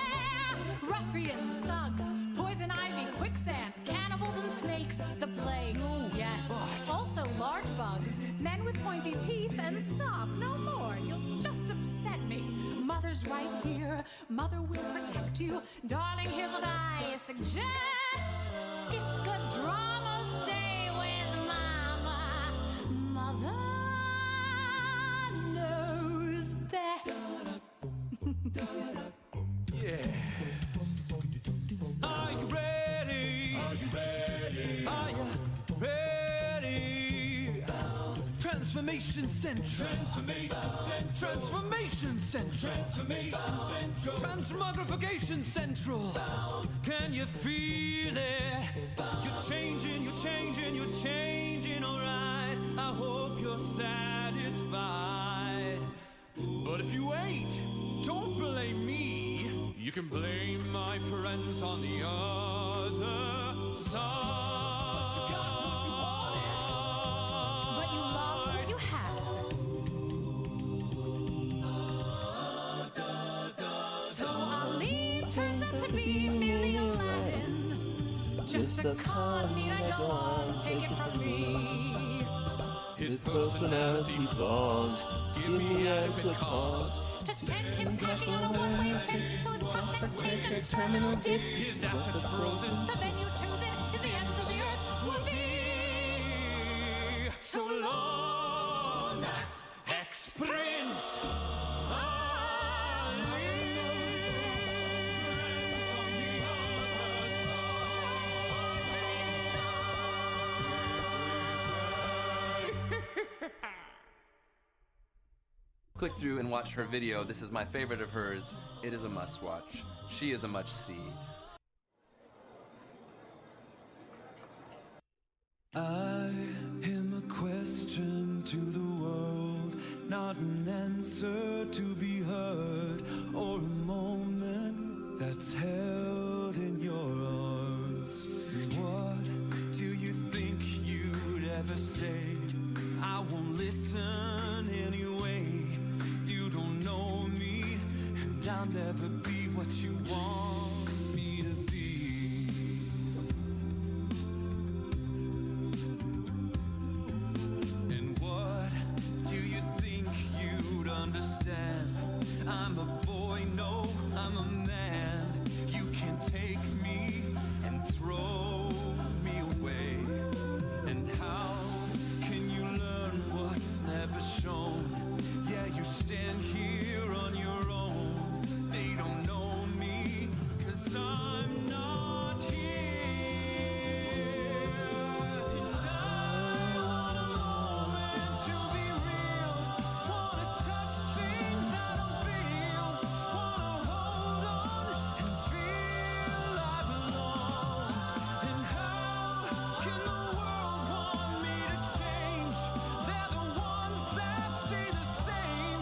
Speaker 7: Ruffians, thugs, poison ivy, quicksand, cannibals and snakes, the plague. Yes, also large bugs, men with pointy teeth, and stop, no more. You'll just upset me. Mother's right here. Mother will protect you. Darling, here's what I suggest. Skip the drama, stay with Mama. Mother knows best.
Speaker 4: Yes. Are you ready? Are you ready? Are you ready? Transformation Central. Transformation Central. Transformation Central. Transformation Central. Transmogrification Central. Can you feel it? You're changing, you're changing, you're changing, alright. I hope you're satisfied. But if you ain't, don't blame me. You can blame my friends on the other side. But you got what you wanted.
Speaker 7: But you lost what you had. So Ali turns out to be merely Aladdin. Just a con, need I go on? Take it from me.
Speaker 4: His personality flaws give me adequate cause
Speaker 7: To send him packing on a one-way trip, so his prospects take a terminal dip.
Speaker 4: his assets frozen.
Speaker 7: The venue chosen is the ends of the earth. Whoopee!
Speaker 4: So long, ex-prince.
Speaker 5: Click through and watch her video. This is my favorite of hers. It is a must watch. She is a much see.
Speaker 6: I am a question to the world, not an answer to be heard, or a moment that's held in your arms. What do you think to say. I won't listen anyway. You don't know me, and I'll never be what you want me to be. And what do you think you'd understand? I'm a boy, no, I'm a man. You can take me and throw me away. And how can you learn what's never shown? Yeah, you stand here on your own. They don't know me, 'cause I'm not here. And I want a moment to be real. Wanna touch things I don't feel. Wanna hold on and feel I belong. And how can the world want me to change? They're the ones that stay the same.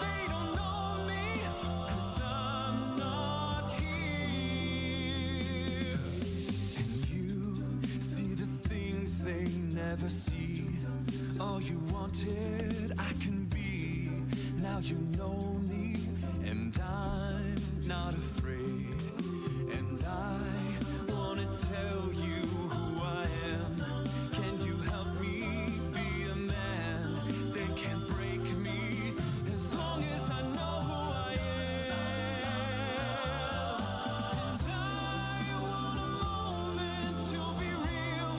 Speaker 6: They don't know me, 'cause I'm not here. And you see the things they never see. All you wanted, I can be. Now you know me, and I'm not afraid. And I wanna tell you who I am. Can you help me be a man? They can't break me as long as I know who I am. And I want a moment to be real.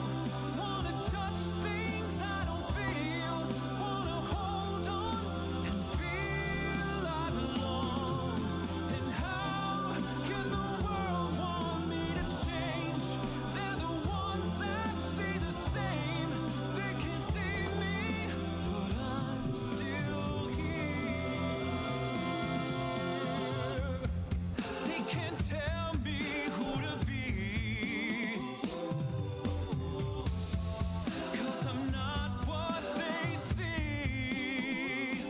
Speaker 6: Wanna touch things I don't feel. Wanna hold on and feel I belong. And how can the world want me to change? They're the ones that stay the same. They can't see me, but I'm still here. They can't tell me who to be, 'cause I'm not what they see.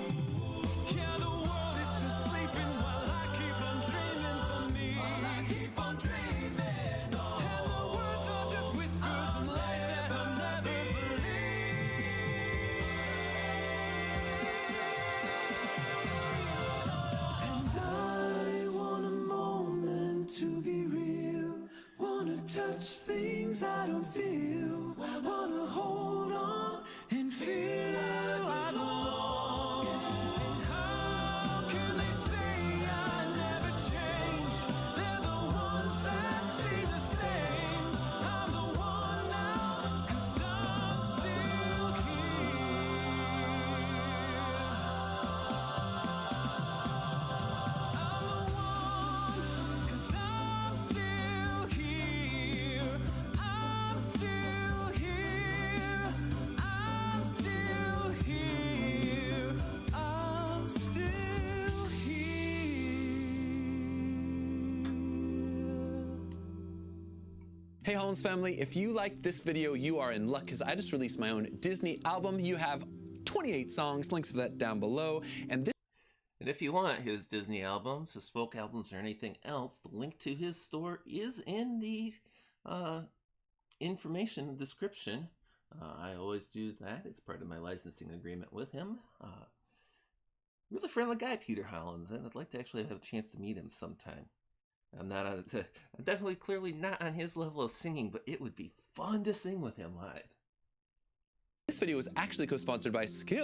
Speaker 6: Yeah, the world is just sleeping while I keep on dreaming for me. While I keep on dreaming on. And the words are just whispers and lies that I'll never believe. And I want a moment to be real. Wanna touch things I don't feel. Wanna hold on and feel I belong. And how can they say I never change? They're the ones that stay the same. I'm the one now, 'cause I'm still here. I'm the one, 'cause I'm still here. I'm still here. I'm still here. I'm still here.
Speaker 5: Hey Hollins family, if you like this video, you are in luck because I just released my own Disney album. You have 28 songs, links for that down below. And this
Speaker 1: And if you want his Disney albums, his folk albums, or anything else, the link to his store is in the information description. I always do that. It's part of my licensing agreement with him. Really friendly guy, Peter Hollins. I'd like to actually have a chance to meet him sometime. I'm definitely clearly not on his level of singing, but it would be fun to sing with him live.
Speaker 5: video was actually co-sponsored by Skill.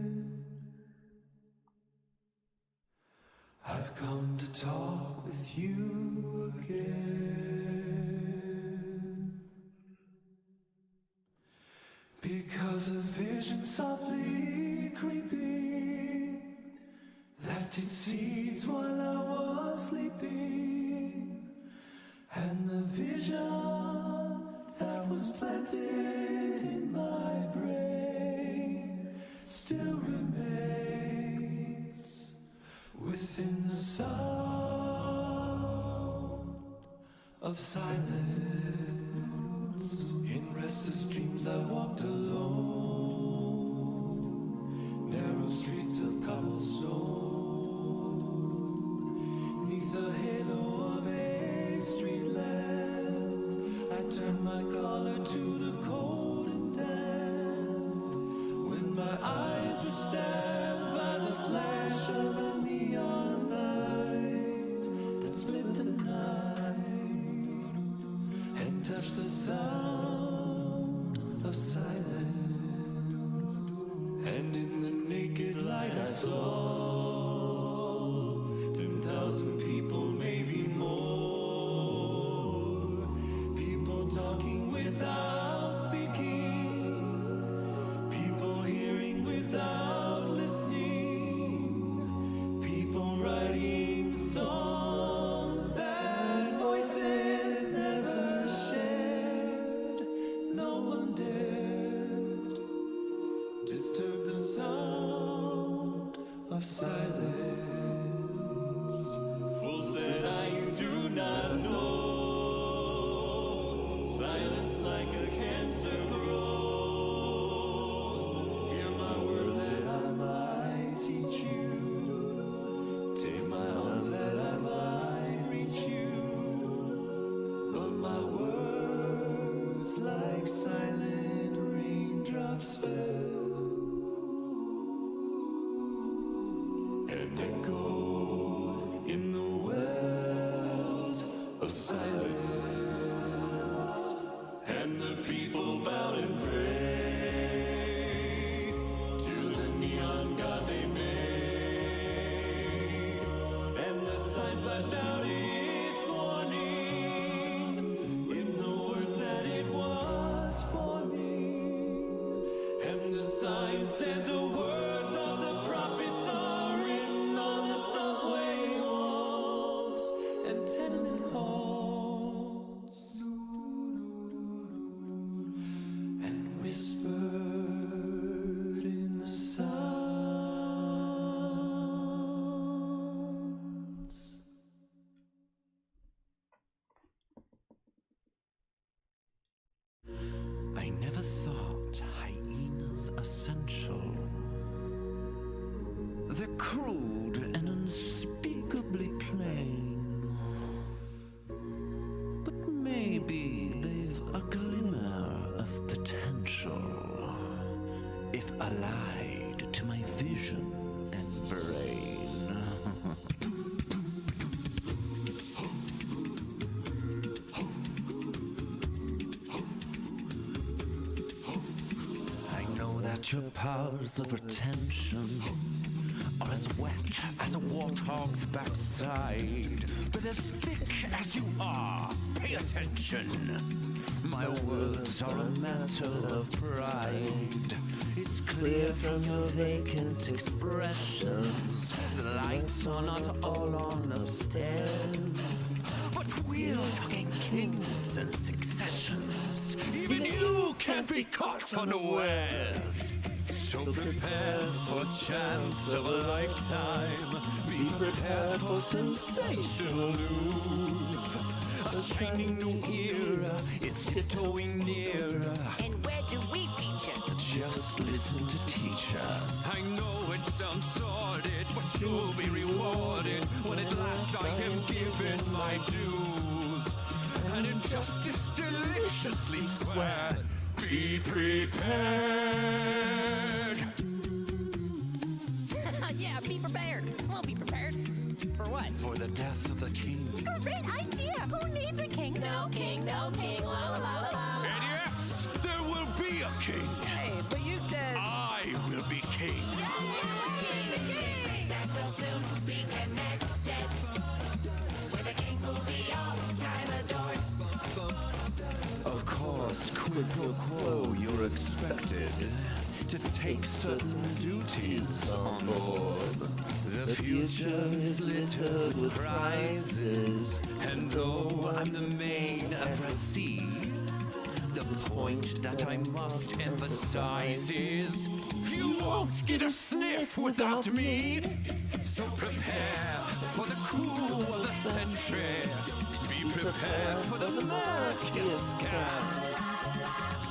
Speaker 6: talk with you again. Because a vision softly creeping left its seeds while I was sleeping, and the vision that was planted in my brain still remains within the sound of silence. In restless dreams I walked alone, narrow streets of cobblestone, neath the halo of a street lamp. I turned my collar to the cold and damp, when my eyes were stabbed by the flash of a neon light that split the night and touched the sound of silence. And in the naked light I saw 10,000 people, maybe more, people talking without speaking, people hearing without listening, people writing songs that voices never shared. No one dared disturb the sound of silence. Fool said I, you do not know, silence like a cancer grows. Hear my words that I might teach you, take my arms that I might reach you, but my words like silent raindrops fell and echo in the wells of silence. And the people bowed and prayed to the neon god they made, and the sign flashed out its warning in the words that it was for me. And the sign said the words of the prophets are written on the subway walls and tenement halls, and whispered in the sounds. I never thought hyenas essential. They're crude and unspeakably plain, but maybe they've a glimmer of potential if allied to my vision and brain. I know that your powers of retention are as wet as a warthog's backside, but as thick as you are, pay attention. My words are a matter of pride. It's clear from your vacant expressions, the lights are not all on upstairs, but we're talking kings and successions. Even you can't be caught unawares. So prepare for chance of a lifetime. Be prepared for sensational news. A shining new era is tiptoeing nearer.
Speaker 8: And where do we feature?
Speaker 6: Just listen to teacher. I know it sounds sordid, but you'll be rewarded when at last I am given my dues. And injustice deliciously squared. Be prepared.
Speaker 8: Yeah, be prepared. We'll be prepared. For what?
Speaker 6: For the death of the king.
Speaker 8: Great idea. Who needs a king? No king, no king. La la la la la.
Speaker 6: And yes, there will be a king.
Speaker 8: Hey, but you said
Speaker 6: I will be king.
Speaker 8: that will soon be connected.
Speaker 4: quid pro quo, you're expected to take certain duties on board. The future is littered with prizes, and though I'm the main addressee, the point that I must emphasize is you won't get a sniff without me. So prepare for the cool of the century. Be prepared for the murkiest scan.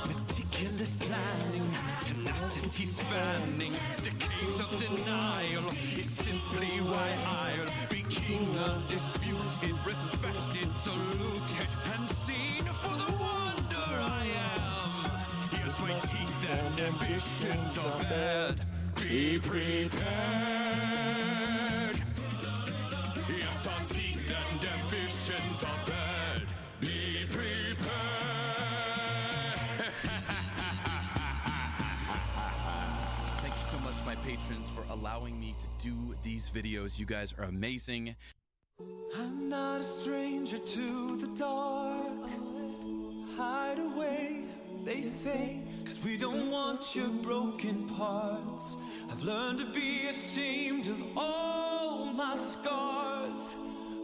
Speaker 4: Meticulous planning, tenacity spanning, decades of denial is simply why I'll be king undisputed, respected, saluted, and seen for the wonder I am. Yes, my teeth and ambitions are bad. Be prepared. Yes, our teeth and ambitions are bad. Be prepared.
Speaker 5: Thank you so much to my patrons for allowing me to do these videos. You guys are amazing.
Speaker 6: I'm not a stranger to the dark. Hide away, they say, 'cause we don't want your broken parts. I've learned to be ashamed of all my scars.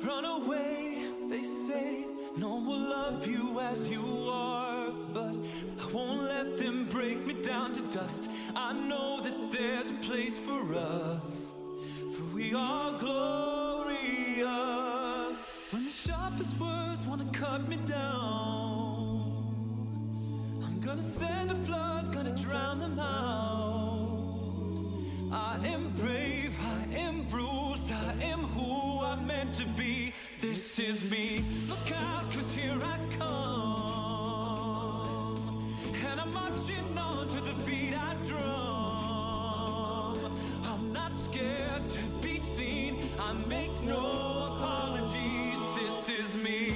Speaker 6: Run away, they say, no one will love you as you are. But I won't let them break me down to dust. I know that there's a place for us, for we are glorious. When the sharpest words want to cut me down, I'm gonna send a flood, gonna drown them out. I am brave, I am bruised, I am who I'm meant to be. This is me. Look out, 'cause here I come, and I'm marching on to the beat I drum. I'm not scared to be seen, I make no apologies. This is me.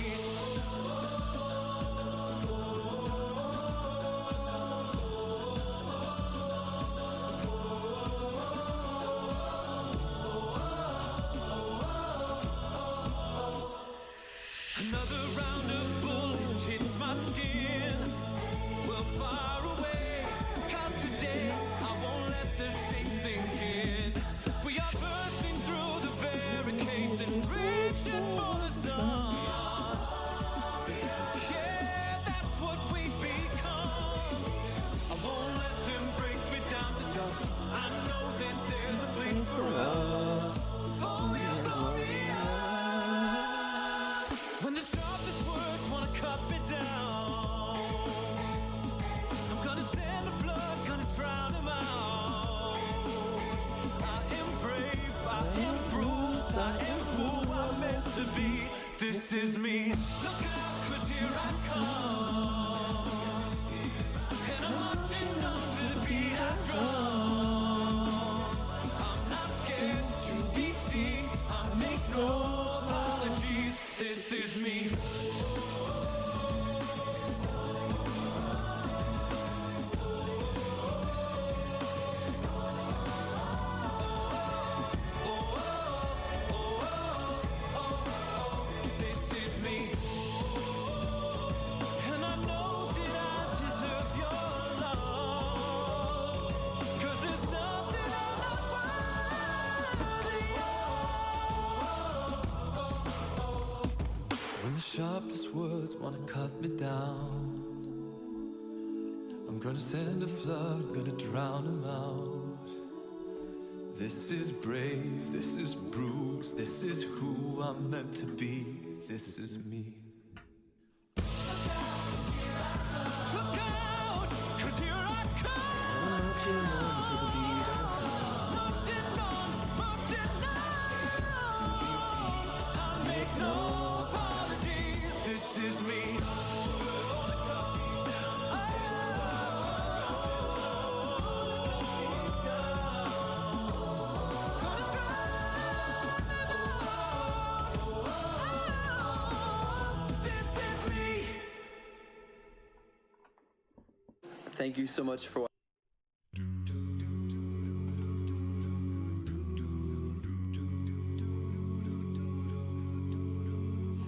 Speaker 6: Another round of bullets hits my skin. We'll fire away, 'cause today I won't let the shame sink in. We are bursting through the barricades and reaching for the sun. Yeah, that's what we've become. I won't let them break me down to dust. I know that there's a place for us, for we are glorious. When the sharpest words wanna cut me down, I'm gonna send a flood, gonna drown them out. I am brave, I am bruised, I am who I'm meant to be. This is me. Look out, 'cause here I come, and I'm marching on to the beat I drum. I'm not scared to be seen, I make no apologies. This is me. This is me. And I know that I deserve your love, 'cause there's nothing I'm not worthy of. When the sharpest words wanna cut me down, I'm gonna send a flood, gonna drown them out. This is brave, this is bruised, this is who I'm meant to be. This is me. Look out, 'cause here I come. Marching on to the beat I drum. Marching on, marching on. I make no apologies. This is me.
Speaker 5: Thank you so much for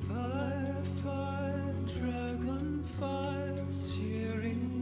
Speaker 6: Firefly, dragonflies, hearing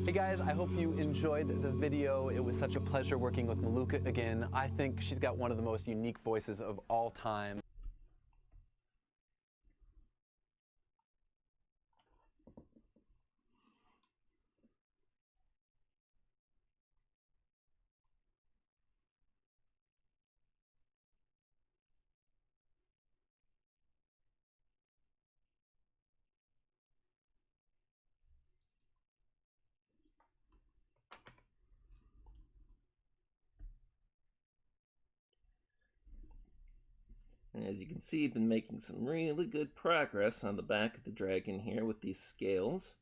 Speaker 5: Hey guys, I hope you enjoyed the video. It was such a pleasure working with Maluka again. I think she's got one of the most unique voices of all time.
Speaker 1: And as you can see, I've been making some really good progress on the back of the dragon here with these scales.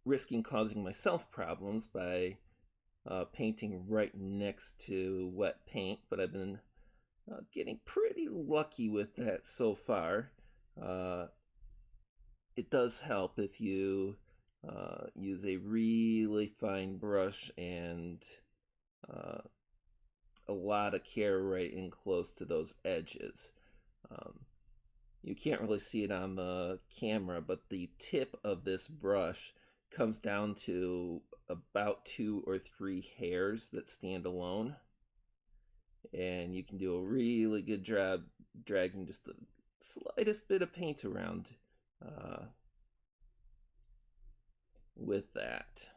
Speaker 1: Risking causing myself problems by painting right next to wet paint, but I've been getting pretty lucky with that so far. It does help if you use a really fine brush and a lot of care right in close to those edges. You can't really see it on the camera, but the tip of this brush comes down to about 2 or 3 hairs that stand alone, and you can do a really good job dragging just the slightest bit of paint around with that,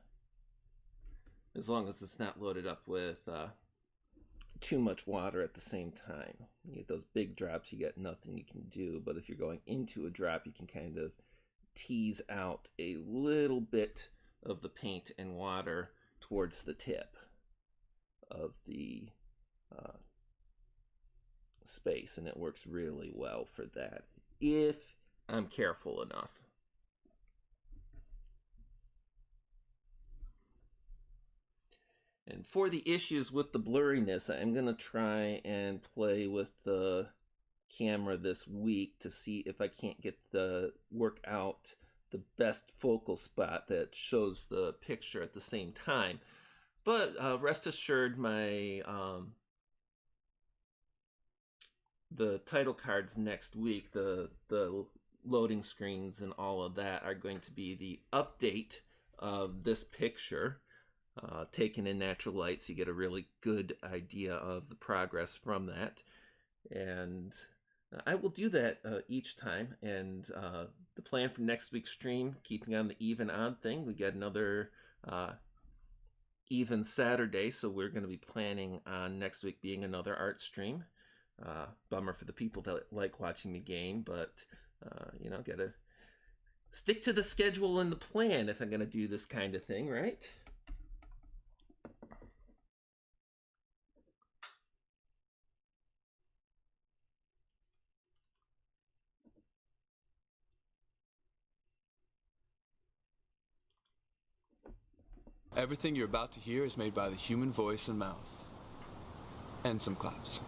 Speaker 1: as long as it's not loaded up with too much water at the same time. You get those big drops, you get nothing you can do, but if you're going into a drop, you can kind of tease out a little bit of the paint and water towards the tip of the space, and it works really well for that if I'm careful enough. And for the issues with the blurriness, I'm going to try and play with the camera this week to see if I can't work out the best focal spot that shows the picture at the same time. But rest assured, my the title cards next week, the loading screens and all of that are going to be the update of this picture. Taken in natural light, so you get a really good idea of the progress from that. And I will do that each time. And the plan for next week's stream, keeping on the even odd thing, we got another even Saturday, so we're going to be planning on next week being another art stream. Bummer for the people that like watching me game, but you know, gotta stick to the schedule and the plan if I'm going to do this kind of thing, right?
Speaker 5: Everything you're about to hear is made by the human voice and mouth. And some claps.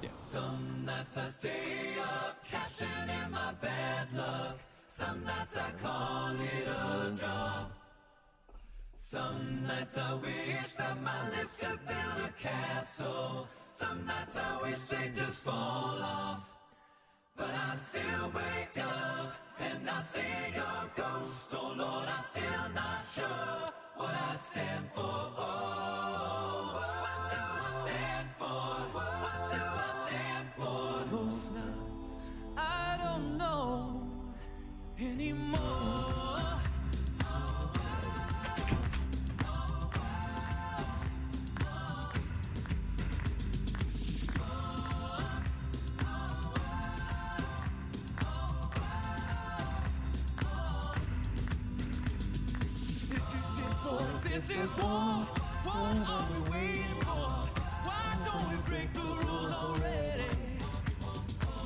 Speaker 5: Yeah.
Speaker 4: Some nights I stay up, cashing in my bad luck. Some nights I call it a draw. Some nights I wish that my lips could build a castle. Some nights I wish they'd just fall off. But I still wake up and I see your ghost. Oh Lord, I'm still not sure what I stand for. Oh, what do I stand for? What do I stand for? Most nights I don't know anymore. This is war. What are we waiting for? Why don't we break the rules already?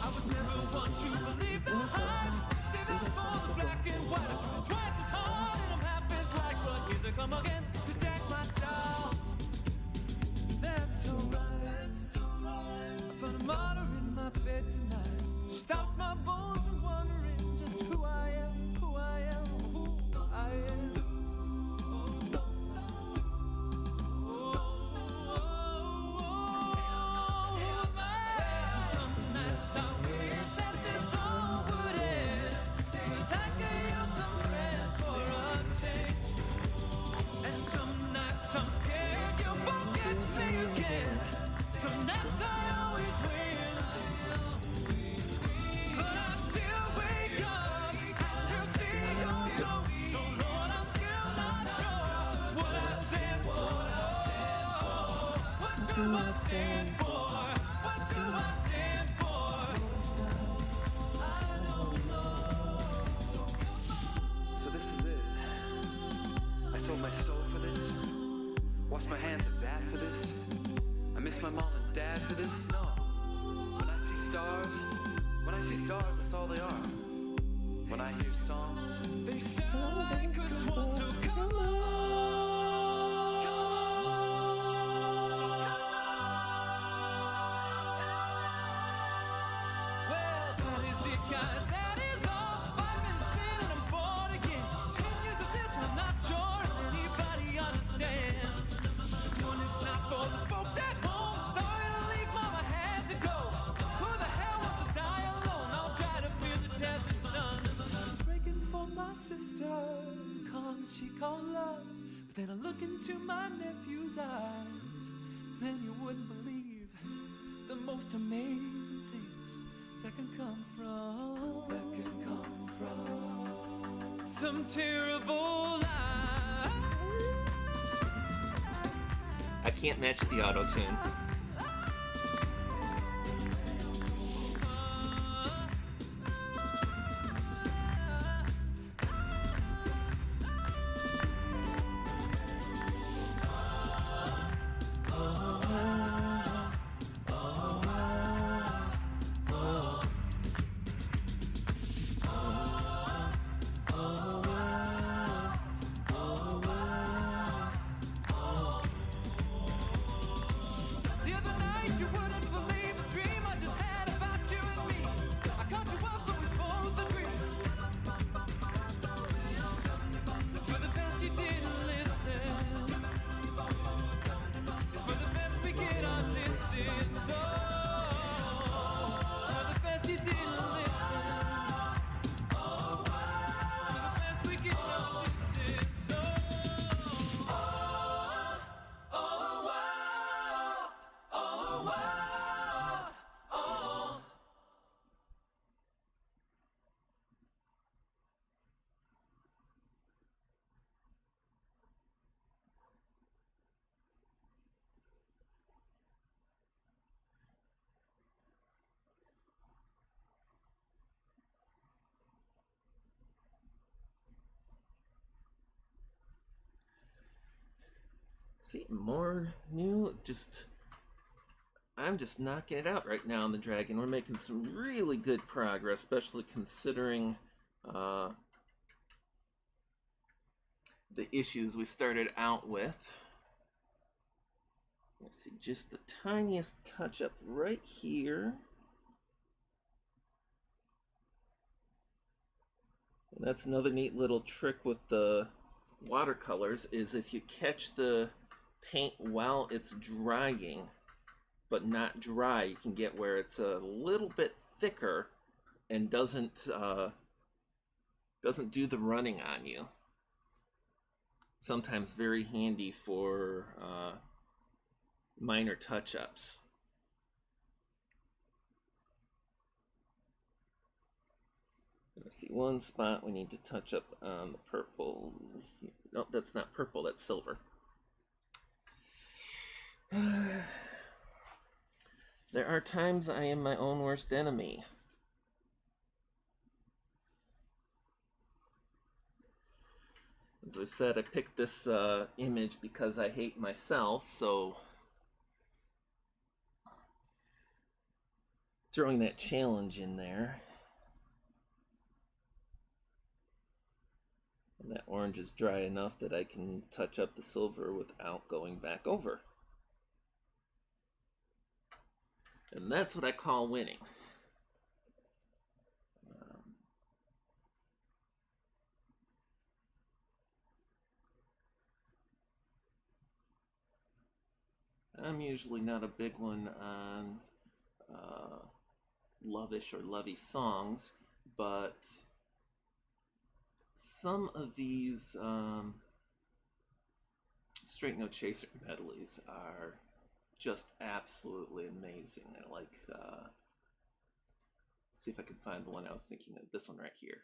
Speaker 4: I was never one to believe the hype. Save that for the black and white. I tried twice as hard and I'm half as like, but here they come again to take my style. That's alright. That's alright. I found a martyr in my bed tonight. She stops my bones from wondering just who I am, who I am, who I am.
Speaker 5: So this is it. I sold my soul for this. Washed my hands of that for this. I miss my mom and dad for this. No. When I see stars, that's all they are. When I hear songs,
Speaker 4: they sound like a swan, so come on. Well, that is it, guys, that is all. I've been sin and I'm born again. 10 years of this, I'm not sure if anybody understands. This one is not for the folks at home. Sorry to leave, mama had to go. Who the hell wants to die alone? I'll try to fear the desert sun. Breaking for my sister, the calm that she called love. But then I look into my nephew's eyes. Man, you wouldn't believe the most amazing things that can come from some terrible lie.
Speaker 1: I can't match the auto tune.
Speaker 4: The other night you wouldn't believe the dream I just had about you and me. I caught you up but we both agreed. It's for the best you didn't listen. It's for the best we get unlisted. So it's for the best you didn't listen. For the best we get unlisted. So
Speaker 1: See, more new, I'm just knocking it out right now on the Dragon. We're making some really good progress, especially considering the issues we started out with. Let's see, just the tiniest touch up right here. And that's another neat little trick with the watercolors, is if you catch the paint while it's drying but not dry, you can get where it's a little bit thicker and doesn't do the running on you. Sometimes very handy for minor touch-ups. Let's see, one spot we need to touch up on the purple. No, that's not purple, that's silver. There are times I am my own worst enemy. As I said, I picked this image because I hate myself, so throwing that challenge in there. And that orange is dry enough that I can touch up the silver without going back over. And that's what I call winning. I'm usually not a big one on lovish or lovey songs, but some of these Straight No Chaser medleys are just absolutely amazing. I like, see if I can find the one I was thinking of, this one right here.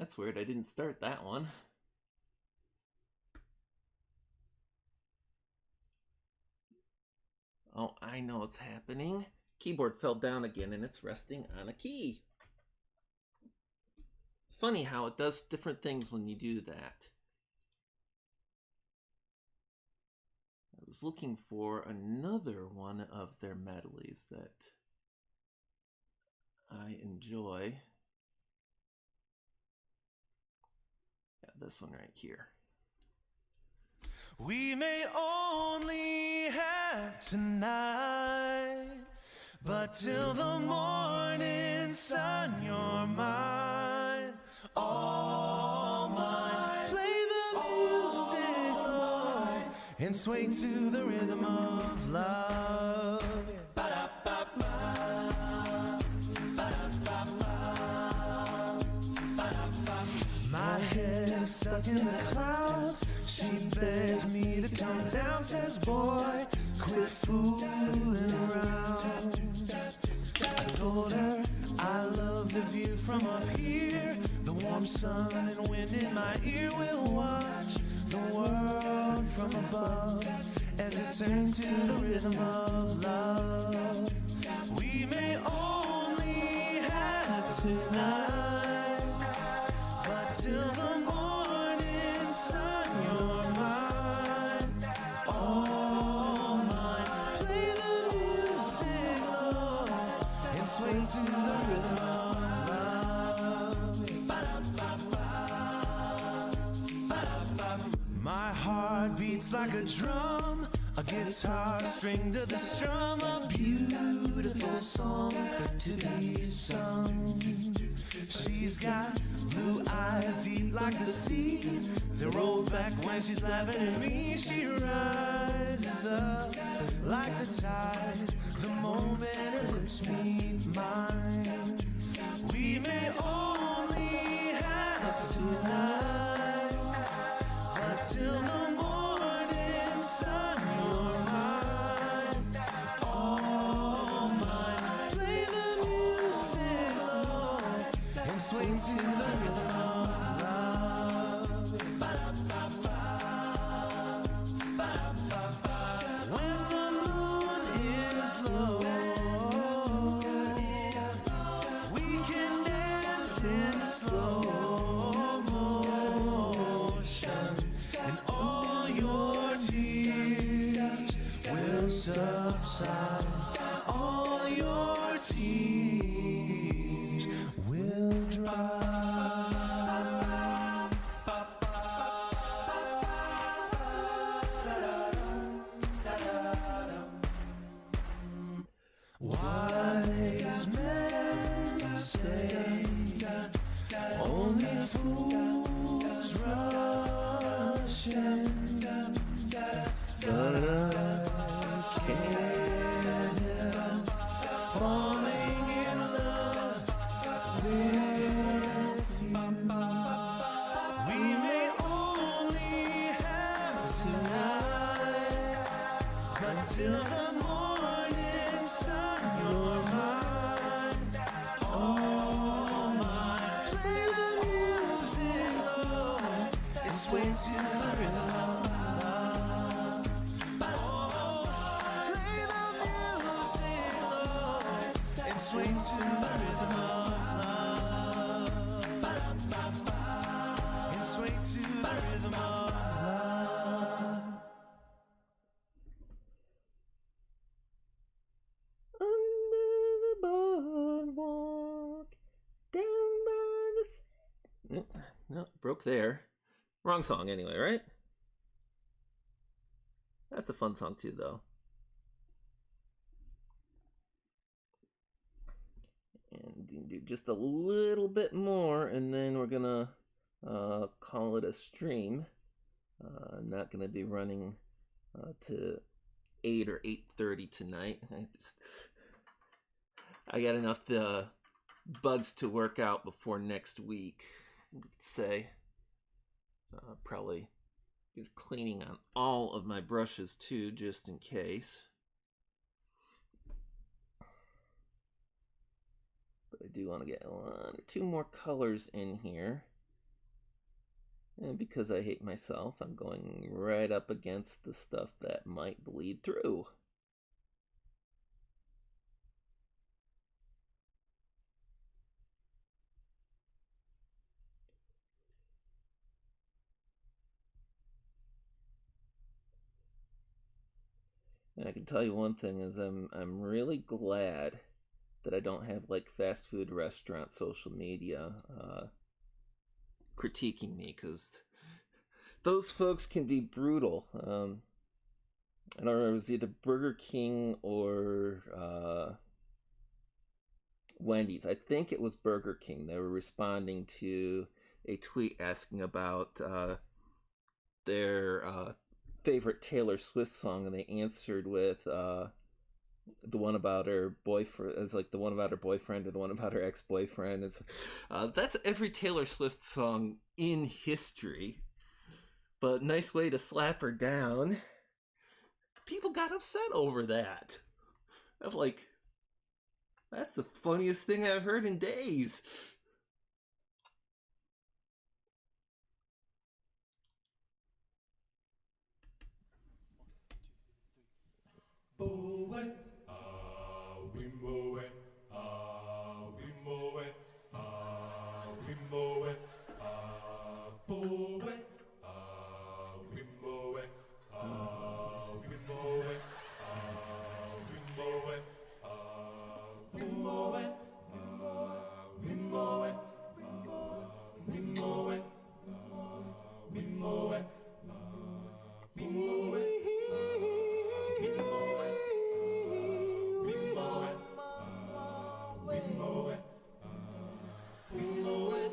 Speaker 1: that's weird. I didn't start that one. Oh, I know what's happening. Keyboard fell down again and it's resting on a key. Funny how it does different things when you do that. I was looking for another one of their medleys that I enjoy. Yeah, this one right here.
Speaker 2: We may only have tonight, but till the morning sun, you're mine, all mine. Play the music, Lord, and sway to the rhythm of love. My head is stuck in the clouds. She begs me to come down, says boy, quit fooling around. I told her I love the view from up here. The warm sun and wind in my ear. Will watch the world from above as it turns to the rhythm of love. We may only have tonight, but till the morning sun, you're mine, all mine. Play the music, Lord, and sway to the rhythm of love. My heart beats like a drum, a guitar string to the strum, a beautiful song to be sung. She's got blue eyes deep like the sea. They roll back when she's laughing at me. She rises up like the tide the moment her lips meet mine. We may only have tonight, but till the morning sun, you're mine, all mine. Play the music, Lord, and sway to the rhythm of love. When the moon is low, we can dance in slow motion, and all your tears will subside. All your tears will dry. Wise men say only fools rush in, but I can't help falling in love with you. We may only have tonight, but till the morning sun, you're mine, all mine. Play the music, Lord, and sway to the rhythm of love. Play the music, Lord, and sway to the rhythm of love. And sway to the rhythm of love.
Speaker 1: Under the boardwalk, down by the sea. No, broke there. Wrong song anyway, right? That's a fun song too, though. And do just a little bit more, and then we're gonna call it a stream. I'm not gonna be running to 8 or 8:30 tonight. I got enough bugs to work out before next week, we could say. Probably be cleaning on all of my brushes too, just in case. But I do want to get 1 or 2 more colors in here. And because I hate myself, I'm going right up against the stuff that might bleed through. And I can tell you one thing is I'm really glad that I don't have like fast food restaurant social media critiquing me, because those folks can be brutal. I don't remember, it was either Burger King or Wendy's. I think it was Burger King. They were responding to a tweet asking about their favorite Taylor Swift song, and they answered with the one about her boyfriend. It's like the one about her boyfriend or the one about her ex-boyfriend. It's that's every Taylor Swift song in history, but nice way to slap her down. People got upset over that. I'm like, that's the funniest thing I've heard in days.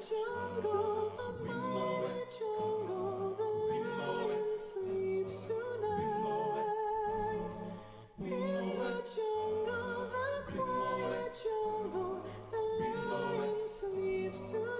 Speaker 2: Jungle, the mighty jungle, the lion sleeps tonight. In the jungle, the quiet jungle, the lion sleeps tonight.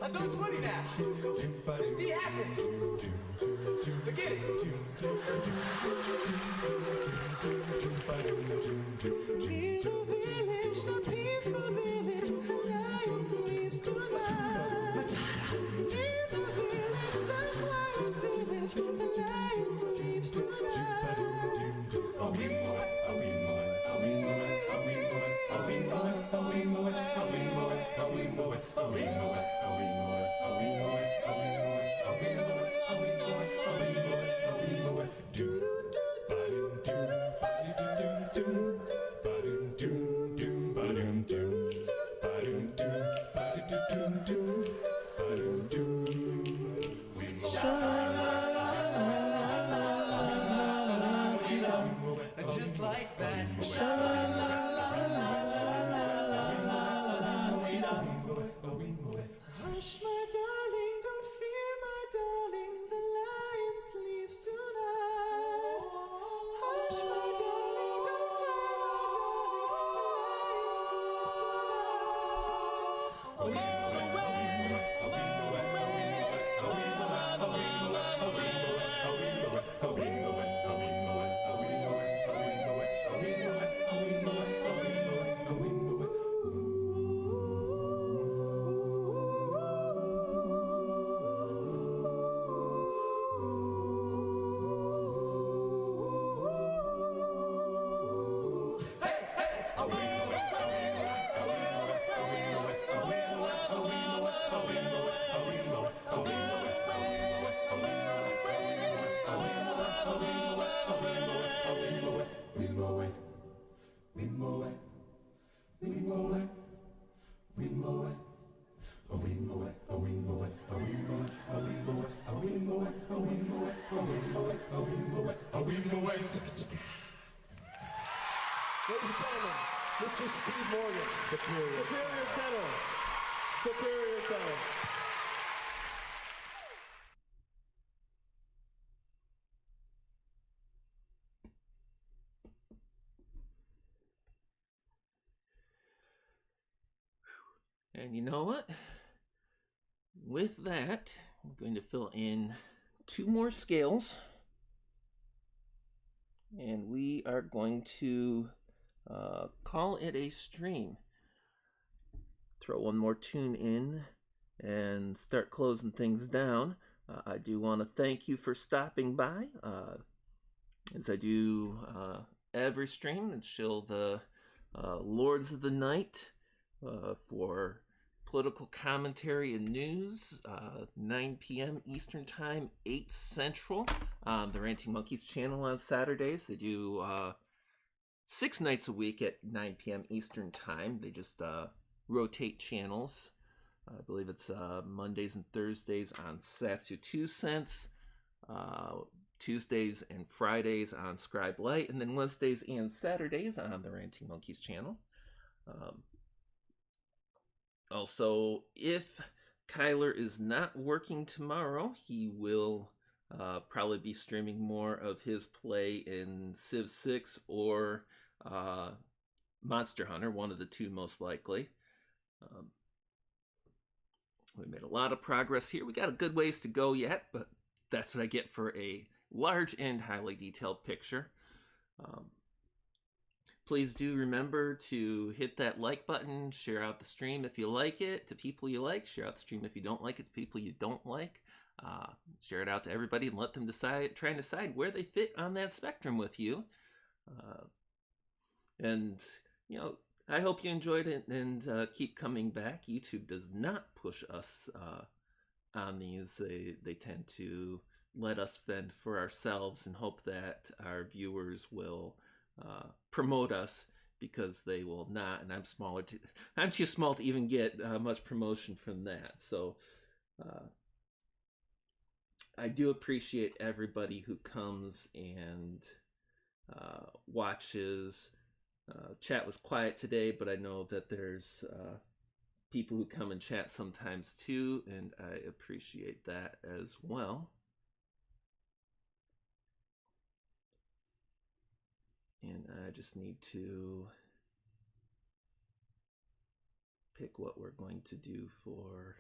Speaker 6: I do 20 now. Be happy. Forget it.
Speaker 2: Near the village, the peaceful village, the lion sleeps tonight. Near the village, the quiet village, the lion sleeps
Speaker 6: Just like that.
Speaker 2: Hush, my darling, don't fear, my darling, the lion sleeps tonight. Hush, my darling, don't cry, my darling, the lion sleeps tonight.
Speaker 3: Ladies and gentlemen, Mr. Steve Morgan. Superior tenor. Superior tenor.
Speaker 1: And you know what? With that, I'm going to fill in 2 more scales. And we are going to call it a stream. Throw one more tune in and start closing things down. I do want to thank you for stopping by. As I do every stream, and show the Lords of the Night for political commentary and news, 9 p.m. Eastern Time, 8 Central, on the Ranting Monkeys channel on Saturdays. They do 6 nights a week at 9 p.m. Eastern Time. They just rotate channels. I believe it's Mondays and Thursdays on Satsu 2 Cents, Tuesdays and Fridays on Scribe Light, and then Wednesdays and Saturdays on the Ranting Monkeys channel. Also, if Kyler is not working tomorrow, he will probably be streaming more of his play in Civ 6 or Monster Hunter, one of the two most likely. We made a lot of progress here. We got a good ways to go yet, but that's what I get for a large and highly detailed picture. Please do remember to hit that like button, share out the stream if you like it to people you like, share out the stream if you don't like it to people you don't like. Share it out to everybody and let them try and decide where they fit on that spectrum with you. And, you know, I hope you enjoyed it and keep coming back. YouTube does not push us on these. They tend to let us fend for ourselves and hope that our viewers will promote us, because they will not, and I'm too small to even get much promotion from that. So I do appreciate everybody who comes and watches. Chat was quiet today, but I know that there's people who come and chat sometimes too, and I appreciate that as well. And I just need to pick what we're going to do for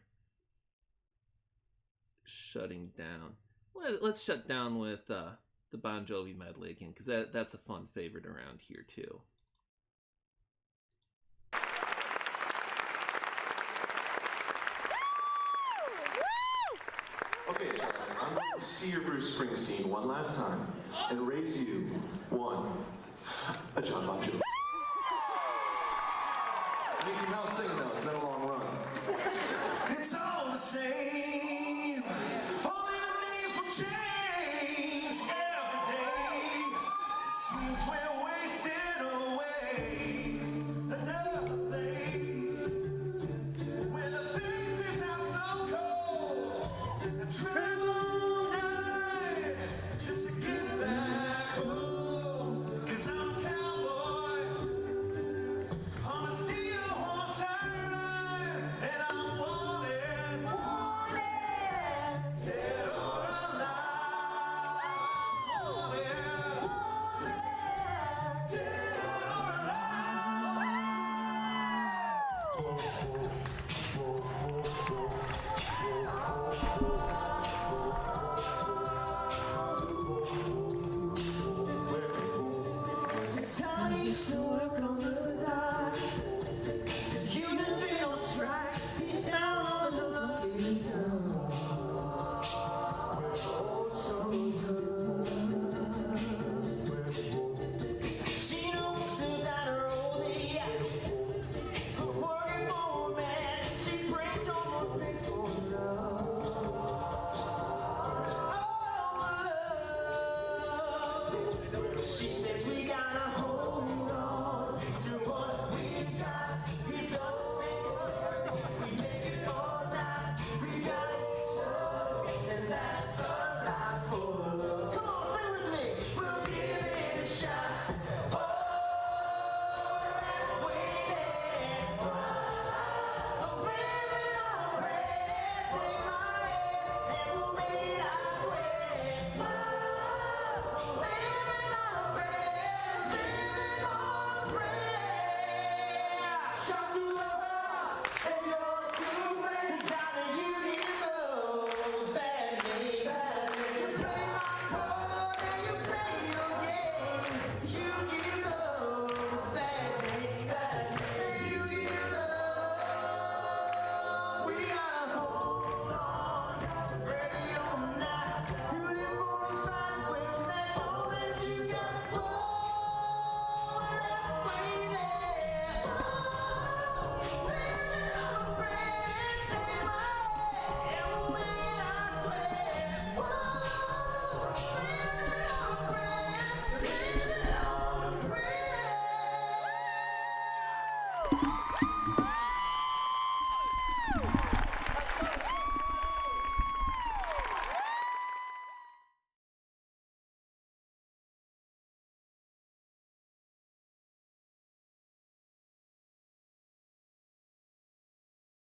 Speaker 1: shutting down. Well, let's shut down with the Bon Jovi medley again, because that's a fun favorite around here too.
Speaker 3: Okay, Charlie, I'm going to see your Bruce Springsteen one last time and raise you one, a John Bon Jovi.